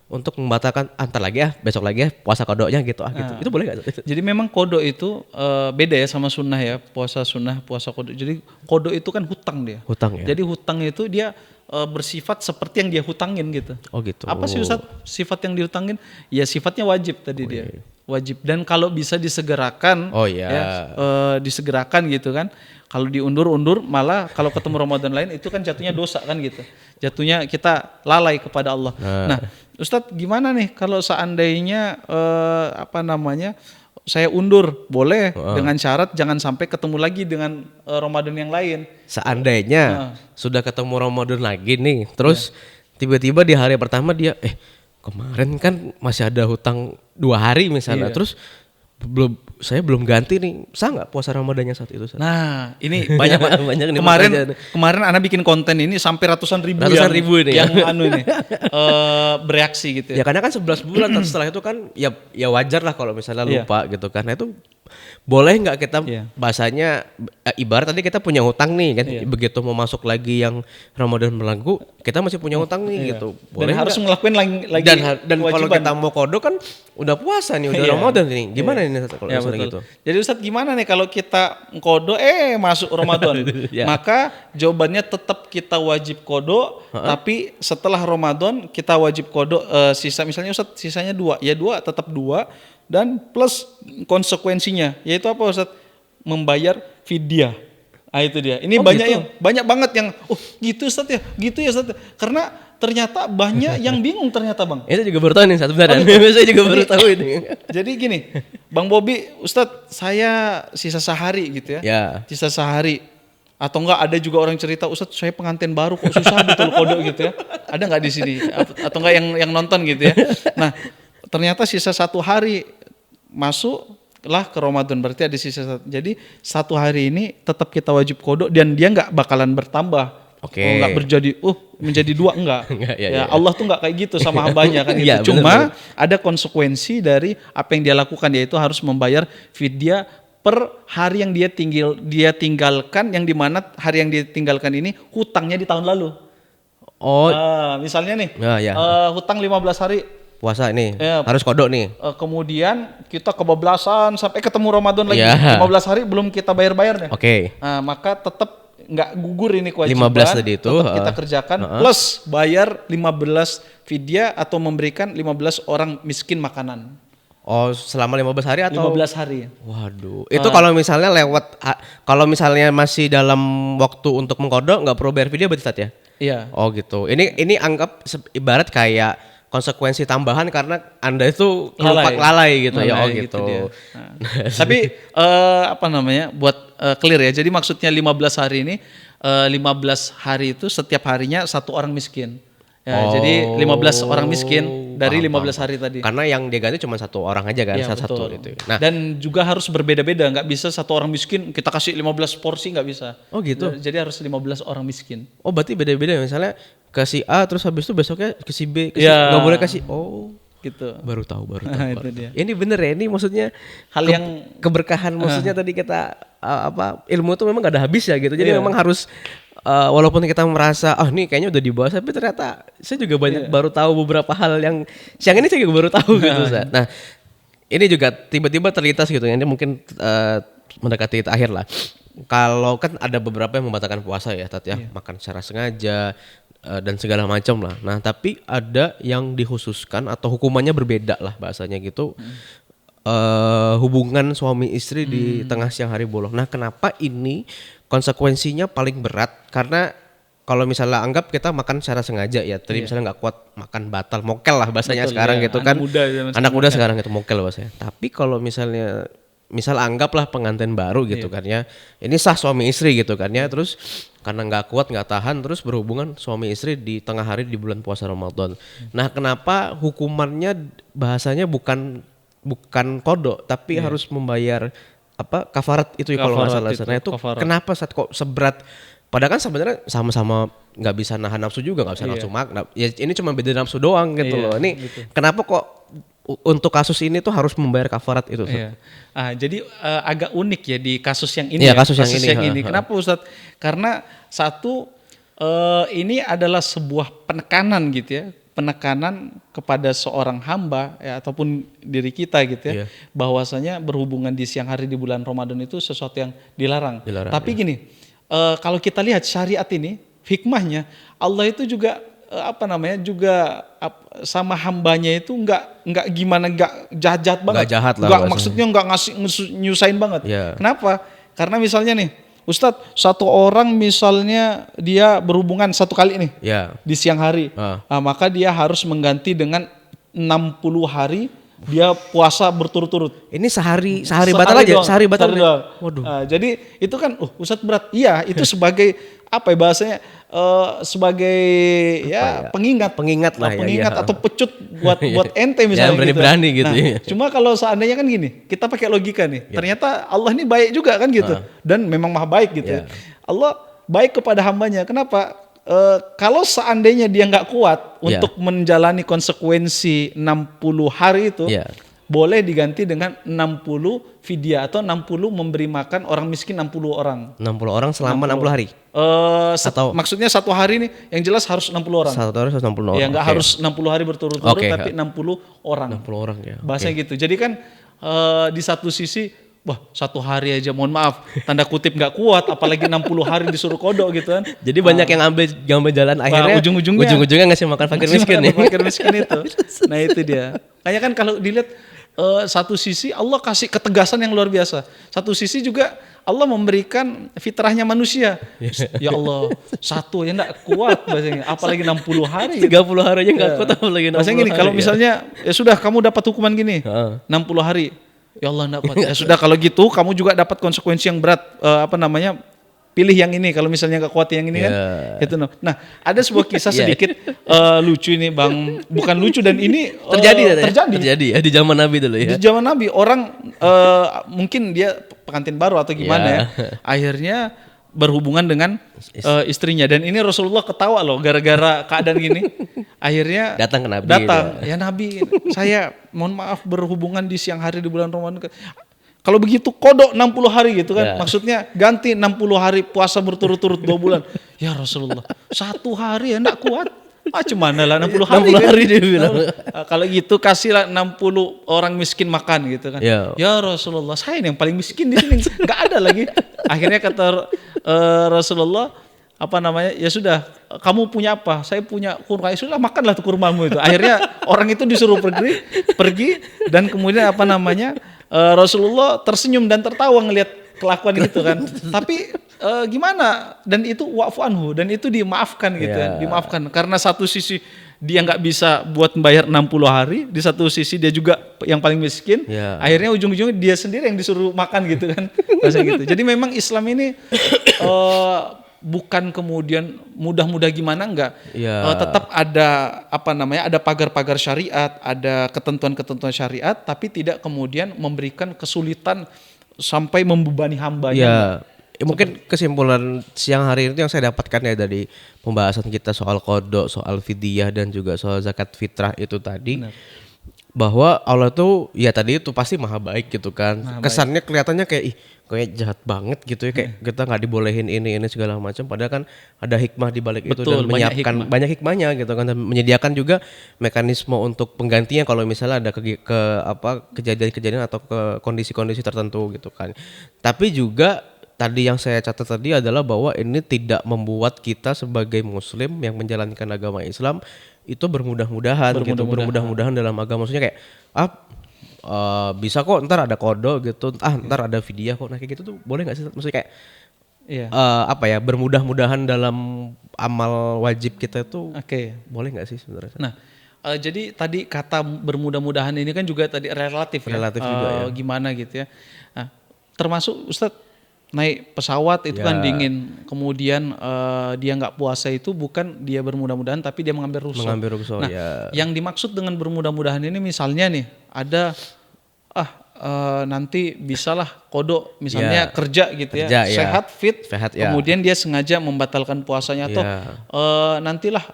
untuk membatalkan antar lagi besok lagi puasa kodoknya gitu gitu. Itu boleh nggak? Jadi memang kodok itu beda ya sama sunnah ya, puasa sunnah, puasa kodok. Jadi kodok itu kan hutang dia. Hutang ya. Jadi hutang itu dia bersifat seperti yang dia hutangin gitu. Oh gitu. Apa sih Ustaz sifat yang dihutangin? Ya sifatnya wajib tadi dia. Wajib, dan kalau bisa disegerakan, disegerakan gitu kan. Kalau diundur-undur malah kalau ketemu Ramadan lain itu kan jatuhnya dosa kan gitu. Jatuhnya kita lalai kepada Allah. Nah, Ustadz gimana nih kalau seandainya saya undur, boleh dengan syarat jangan sampai ketemu lagi dengan Ramadan yang lain. Seandainya sudah ketemu Ramadan lagi nih, terus tiba-tiba di hari pertama dia kemarin kan masih ada hutang 2 hari misalnya, terus saya belum ganti nih, sah nggak puasa Ramadannya saat itu? Nah, ini banyak banyak kemarin Ana bikin konten ini sampai ratusan ribu ini yang bereaksi gitu ya. Karena kan 11 bulan setelah itu kan ya wajar lah kalau misalnya lupa gitu kan. Nah itu boleh nggak kita bahasanya ibarat tadi kita punya hutang nih kan, begitu mau masuk lagi yang Ramadan berlaku kita masih punya hutang nih gitu. Boleh dan harus ngelakuin lagi dan kalau kita mau kodok kan udah puasa nih, udah Ramadan nih. Gimana ini kalau misalnya gitu? Jadi Ustadz gimana nih kalau kita kodok masuk Ramadan? Maka jawabannya tetap kita wajib kodok, tapi setelah Ramadan kita wajib kodok sisa, misalnya Ustadz sisanya 2, ya 2 tetap 2, dan plus konsekuensinya yaitu apa Ustadz? Membayar fidyah. Itu dia. Ini banyak banget yang gitu Ustadz ya, gitu ya Ustadz. Karena ternyata banyak yang bingung ternyata Bang. Itu juga baru tahu nih satu benar. Saya juga baru tahu ini. Jadi gini, Bang Bobi, Ustadz saya sisa sehari gitu ya. Sisa sehari. Atau enggak ada juga orang cerita, Ustadz saya pengantin baru kok susah betul kodok gitu ya. Ada enggak di sini? Atau enggak yang nonton gitu ya. Nah, ternyata sisa 1 hari masuklah ke Ramadan, berarti ada sisa 1. Jadi 1 hari ini tetap kita wajib kodok dan dia nggak bakalan bertambah Oke. Nggak menjadi 2 enggak. Enggak, ya, Ya, ya. Allah tuh nggak kayak gitu sama hambanya kan gitu. Iya, Cuma bener. ada konsekuensi dari apa yang dia lakukan, yaitu harus membayar fidyah per hari yang dia tinggalkan, yang dimana hari yang dia tinggalkan ini hutangnya di tahun lalu. Oh, Misalnya nih, ya. hutang 15 hari, Puasa nih. Ya. Harus kodok nih. kemudian kita kebablasan sampai ketemu Ramadan lagi, Iya. 15 hari belum kita bayar-bayar nih. Oke. Maka tetap nggak gugur ini kewajiban, 15 tadi itu, tetap kita kerjakan, plus bayar 15 fidyah atau memberikan 15 orang miskin makanan. Oh, selama 15 hari atau 15 hari. Waduh. Itu kalau misalnya kalau misalnya masih dalam waktu untuk mengkodok nggak perlu bayar video berarti Ustadz ya? Iya. Oh gitu. Ini anggap ibarat kayak konsekuensi tambahan karena Anda itu kelupak lalai gitu ya. Oh Lalai gitu. dia. Tapi apa namanya, buat clear ya. Jadi maksudnya 15 hari ini, 15 hari itu setiap harinya 1 orang miskin. Ya, jadi 15 orang miskin dari 15 hari tadi. Karena yang dia ganti cuma 1 orang aja kan, Iya, satu betul. gitu. Nah, Dan juga harus berbeda-beda, nggak bisa 1 orang miskin kita kasih 15 porsi, nggak bisa. oh gitu. Jadi harus 15 orang miskin. Oh berarti beda-beda misalnya ke si A terus habis itu besoknya ke si B, ke si Iya. nggak boleh kasih. Oh. Gitu. Baru tahu. Itu dia. Ini bener ya, ini maksudnya Hal yang keberkahan, maksudnya tadi kita ilmu tuh memang gak ada habis ya gitu. Jadi memang harus walaupun kita merasa ini kayaknya udah dibahas, tapi ternyata saya juga baru tahu beberapa hal yang siang ini saya juga baru tahu gitu. Ustaz. Nah, ini juga tiba-tiba terlintas gitu. Ini mungkin mendekati akhir lah. Kalau kan ada beberapa yang membatalkan puasa ya, Tat ya, makan secara sengaja dan segala macam lah. Nah, tapi ada yang dikhususkan atau hukumannya berbeda lah bahasanya gitu. Hubungan suami istri di tengah siang hari bolong. Nah, kenapa ini konsekuensinya paling berat? Karena kalau misalnya anggap kita makan secara sengaja ya, tadi misalnya nggak kuat makan batal, mokel lah bahasanya. Betul, sekarang gitu kan. Anak muda sekarang gitu mokel bahasanya. Tapi kalau misal anggaplah pengantin baru gitu kan ya, ini sah suami istri gitu kan ya, terus karena nggak kuat nggak tahan terus berhubungan suami istri di tengah hari di bulan puasa Ramadan. Nah, kenapa hukumannya bahasanya bukan kodok tapi harus membayar kafarat itu ya kalau nggak salah. Nah itu kenapa kok seberat? Padahal kan sebenarnya sama-sama nggak bisa nahan nafsu juga, nggak bisa nafsu makan. Ya ini cuma beda nafsu doang gitu loh. Ini gitu. Kenapa kok untuk kasus ini tuh harus membayar kafarat itu? Iya. Jadi agak unik ya di kasus yang ini. Iya, kasus yang ini. Kenapa Ustadz? Karena satu ini adalah sebuah penekanan gitu ya, penekanan kepada seorang hamba ya, ataupun diri kita gitu ya, bahwasanya berhubungan di siang hari di bulan Ramadan itu sesuatu yang dilarang. Tapi gini, kalau kita lihat syariat ini, hikmahnya Allah itu juga juga sama hambanya itu nggak gimana, nggak jahat banget. Nggak jahat lah. Nggak, maksudnya nggak nyusahin banget. Kenapa? Karena misalnya nih, Ustadz, 1 orang misalnya dia berhubungan 1 kali nih di siang hari, maka dia harus mengganti dengan 60 hari dia puasa berturut-turut. Ini sehari batal aja, sehari batal. Waduh. Jadi itu kan, Ustadz berat. Iya, itu sebagai apa ya bahasanya? Sebagai pengingat lah, pengingat atau pecut buat ente misalnya. Berani-berani gitu. Cuma kalau seandainya kan gini, kita pakai logika nih. Ternyata Allah ini baik juga kan gitu, dan memang maha baik gitu. Allah baik kepada hambanya. Kenapa? Kalau seandainya dia nggak kuat untuk menjalani konsekuensi 60 hari itu, boleh diganti dengan 60 fidyah atau 60 memberi makan orang miskin 60 orang. 60 orang selama 60 hari? Atau maksudnya 1 hari nih yang jelas harus 60 orang. 1 hari harus 60 orang. Ya nggak harus 60 hari berturut-turut, tapi 60 orang. 60 orang ya. Bahasanya gitu. Jadi kan di satu sisi, wah 1 hari aja mohon maaf tanda kutip nggak kuat, apalagi 60 hari disuruh kodok gitu kan. Jadi banyak yang ambil jalan akhirnya ujung-ujungnya ngasih makan fakir miskin nih. Fakir miskin itu. Nah itu dia. Kayak kan kalau dilihat satu sisi Allah kasih ketegasan yang luar biasa. Satu sisi juga Allah memberikan fitrahnya manusia. Ya Allah, 1 ya enggak kuat bahasanya, apalagi 60 hari. 30 hari aja enggak kuat apalagi 60 bahasanya gini, kalau misalnya ya sudah kamu dapat hukuman gini, 60 hari. Ya Allah enggak kuat. Ya sudah kalau gitu kamu juga dapat konsekuensi yang berat, pilih yang ini kalau misalnya nggak kuat yang ini kan. Itu Nah, ada sebuah kisah sedikit lucu ini Bang, bukan lucu dan ini terjadi ya di zaman Nabi dulu ya. Di zaman Nabi orang mungkin dia pengantin baru atau gimana ya. Akhirnya berhubungan dengan istrinya, dan ini Rasulullah ketawa loh gara-gara keadaan gini. Akhirnya Datang ke Nabi. ya Nabi, saya mohon maaf berhubungan di siang hari di bulan Ramadan. Kalau begitu kodok 60 hari gitu kan. Maksudnya ganti 60 hari puasa berturut-turut 2 bulan. Ya Rasulullah, 1 hari ya enggak kuat. Cuman lah 60 hari. 60 hari dia bilang. Kalau gitu kasihlah 60 orang miskin makan gitu kan. Ya Rasulullah, saya yang paling miskin di sini. Enggak ada lagi. Akhirnya kata Rasulullah, ya sudah, kamu punya apa? Saya punya kurma. Ya sudah, makanlah tuh kurmamu itu. Akhirnya orang itu disuruh pergi dan kemudian Rasulullah tersenyum dan tertawa ngelihat kelakuan itu kan. Tapi gimana? Dan itu wa'fu anhu, dan itu dimaafkan gitu kan. Dimaafkan karena satu sisi dia nggak bisa buat membayar 60 hari, di satu sisi dia juga yang paling miskin. Akhirnya ujung-ujungnya dia sendiri yang disuruh makan gitu kan. Gitu. Jadi memang Islam ini bukan kemudian mudah-mudah gimana, enggak. Tetap ada ada pagar-pagar syariat, ada ketentuan-ketentuan syariat, tapi tidak kemudian memberikan kesulitan sampai membebani hambanya. Mungkin kesimpulan siang hari ini yang saya dapatkan ya dari pembahasan kita soal qada, soal fidyah dan juga soal zakat fitrah itu tadi. Benar. Bahwa Allah tuh ya tadi itu pasti maha baik gitu kan. Kesannya kelihatannya kayak jahat banget gitu ya, kayak kita nggak dibolehin ini segala macam, padahal kan ada hikmah di balik itu dan menyiapkan banyak hikmahnya gitu kan, dan menyediakan juga mekanisme untuk penggantinya kalau misalnya ada kejadian-kejadian atau ke kondisi-kondisi tertentu gitu kan. Tapi juga tadi yang saya catat tadi adalah bahwa ini tidak membuat kita sebagai muslim yang menjalankan agama Islam itu bermudah-mudahan dalam agama. Maksudnya kayak bisa kok ntar ada kodo gitu, ntar ada fidyah kok, nah kayak gitu tuh boleh nggak sih? Maksudnya kayak bermudah-mudahan dalam amal wajib kita itu boleh nggak sih sebenarnya? Nah, jadi tadi kata bermudah-mudahan ini kan juga tadi relatif juga ya. Gimana gitu ya. Nah, termasuk Ustadz naik pesawat itu kan dingin, kemudian dia nggak puasa itu bukan dia bermudah-mudahan tapi dia mengambil rukhsah. Nah, yang dimaksud dengan bermudah-mudahan ini misalnya nih ada nanti bisalah kodok misalnya kerja gitu ya, sehat fit, kemudian dia sengaja membatalkan puasanya atau nantilah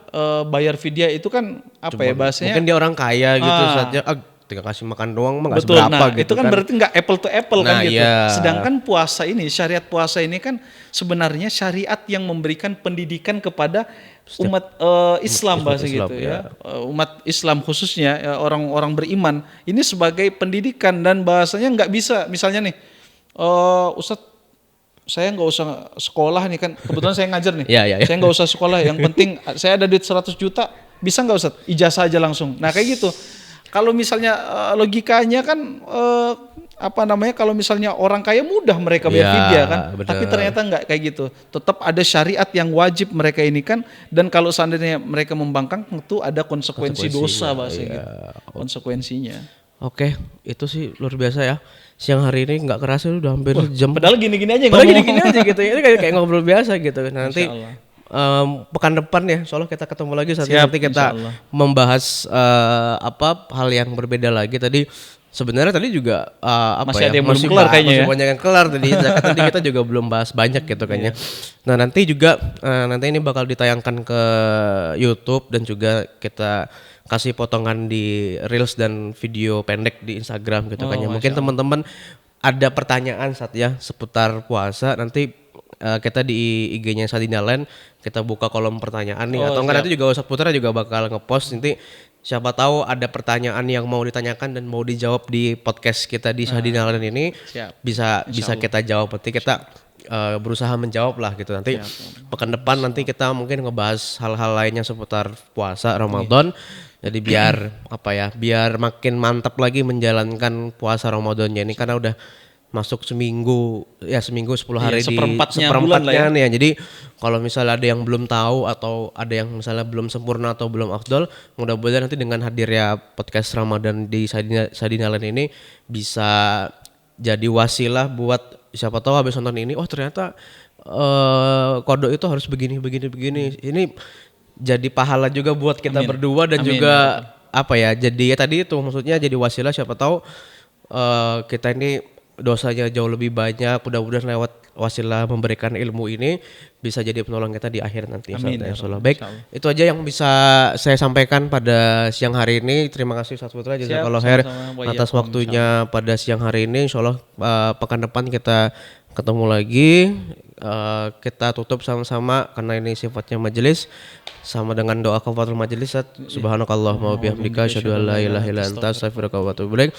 bayar fidyah itu kan bahasanya? Mungkin dia orang kaya gitu saja. Tinggal kasih makan doang mah nggak seberapa gitu itu kan berarti nggak apple to apple kan gitu. Sedangkan puasa ini, syariat puasa ini kan sebenarnya syariat yang memberikan pendidikan kepada umat Islam bahasa gitu ya. Umat Islam khususnya orang-orang beriman ini sebagai pendidikan, dan bahasanya nggak bisa misalnya nih Ustadz, saya nggak usah sekolah nih kan, kebetulan saya ngajar nih. Saya nggak usah sekolah, yang penting saya ada duit 100 juta, bisa nggak Ustadz? Ijazah aja langsung. Nah kayak gitu. Kalau misalnya logikanya kan kalau misalnya orang kaya mudah mereka bayar fidyah kan, tapi ternyata enggak kayak gitu. Tetap ada syariat yang wajib mereka ini kan, dan kalau seandainya mereka membangkang tentu ada konsekuensi dosa bahasa gitu. Konsekuensinya. Oke, itu sih luar biasa ya. Siang hari ini nggak kerasa udah hampir jam. Padahal gini-gini aja gitu. Ini kayak ngobrol biasa gitu. Nanti pekan depan ya, soalnya kita ketemu lagi nanti kita membahas hal yang berbeda lagi. Tadi sebenarnya juga masih ada yang belum kelar kayaknya, masih banyak yang kelar tadi. Tadi kita juga belum bahas banyak gitu kayaknya. Nah nanti juga nanti ini bakal ditayangkan ke YouTube dan juga kita kasih potongan di Reels dan video pendek di Instagram gitu kayaknya. Mungkin teman-teman ada pertanyaan seputar puasa, nanti kita di IG-nya Sadina Land kita buka kolom pertanyaan nih, atau enggak nanti juga Ustadz Putra juga bakal ngepost, nanti siapa tahu ada pertanyaan yang mau ditanyakan dan mau dijawab di podcast kita di Sadina Land ini bisa kita jawab. Nanti kita berusaha menjawab lah gitu. Nanti pekan depan nanti kita mungkin ngebahas hal-hal lainnya seputar puasa Ramadan. Jadi biar makin mantap lagi menjalankan puasa Ramadannya ini, karena udah masuk seminggu 10 hari di seperempatnya nih ya. Jadi kalau misalnya ada yang belum tahu atau ada yang misalnya belum sempurna atau belum afdol, mudah-mudahan nanti dengan hadirnya podcast Ramadan di Sadina Land ini bisa jadi wasilah buat siapa tahu habis nonton ini, ternyata kodok itu harus begini. Ini jadi pahala juga buat kita berdua dan juga jadi tadi itu maksudnya jadi wasilah, siapa tahu kita ini dosanya jauh lebih banyak. Mudah-mudahan lewat wasilah memberikan ilmu ini bisa jadi penolong kita di akhir nanti. Amin, ya Insyaallah. Rabb. Baik, Insyaallah. itu aja yang bisa saya sampaikan pada siang hari ini. Terima kasih Ustaz Putra jazakallahu khair sama-sama. Wa atas iyyakum, waktunya pada siang hari ini. Insyaallah pekan depan kita ketemu lagi. Kita tutup sama-sama karena ini sifatnya majelis sama dengan doa kafaratul majelis. Subhanakallahumma wa bihamdika asyhadu an la ilaha illa anta astaghfiruka wa atubu ilaik.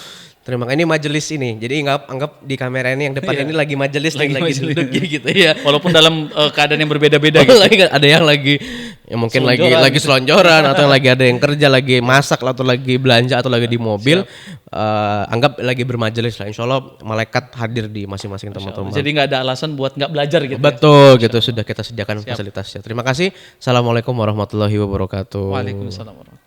Terima kasih, ini majelis ini. Jadi anggap di kamera ini yang depan ini lagi majelis, lagi duduk gitu ya. Walaupun dalam keadaan yang berbeda-beda Oh, gitu. ada yang lagi mungkin lagi selonjoran atau yang lagi ada yang kerja, lagi masak atau lagi belanja atau lagi di mobil. Anggap lagi bermajelis lah. Insyaallah malaikat hadir di masing-masing teman-teman. Jadi nggak ada alasan buat nggak belajar gitu. Betul gitu, sudah kita sediakan fasilitasnya. Terima kasih. Assalamualaikum warahmatullahi wabarakatuh. Waalaikumsalam warahmatullahi wabarakatuh.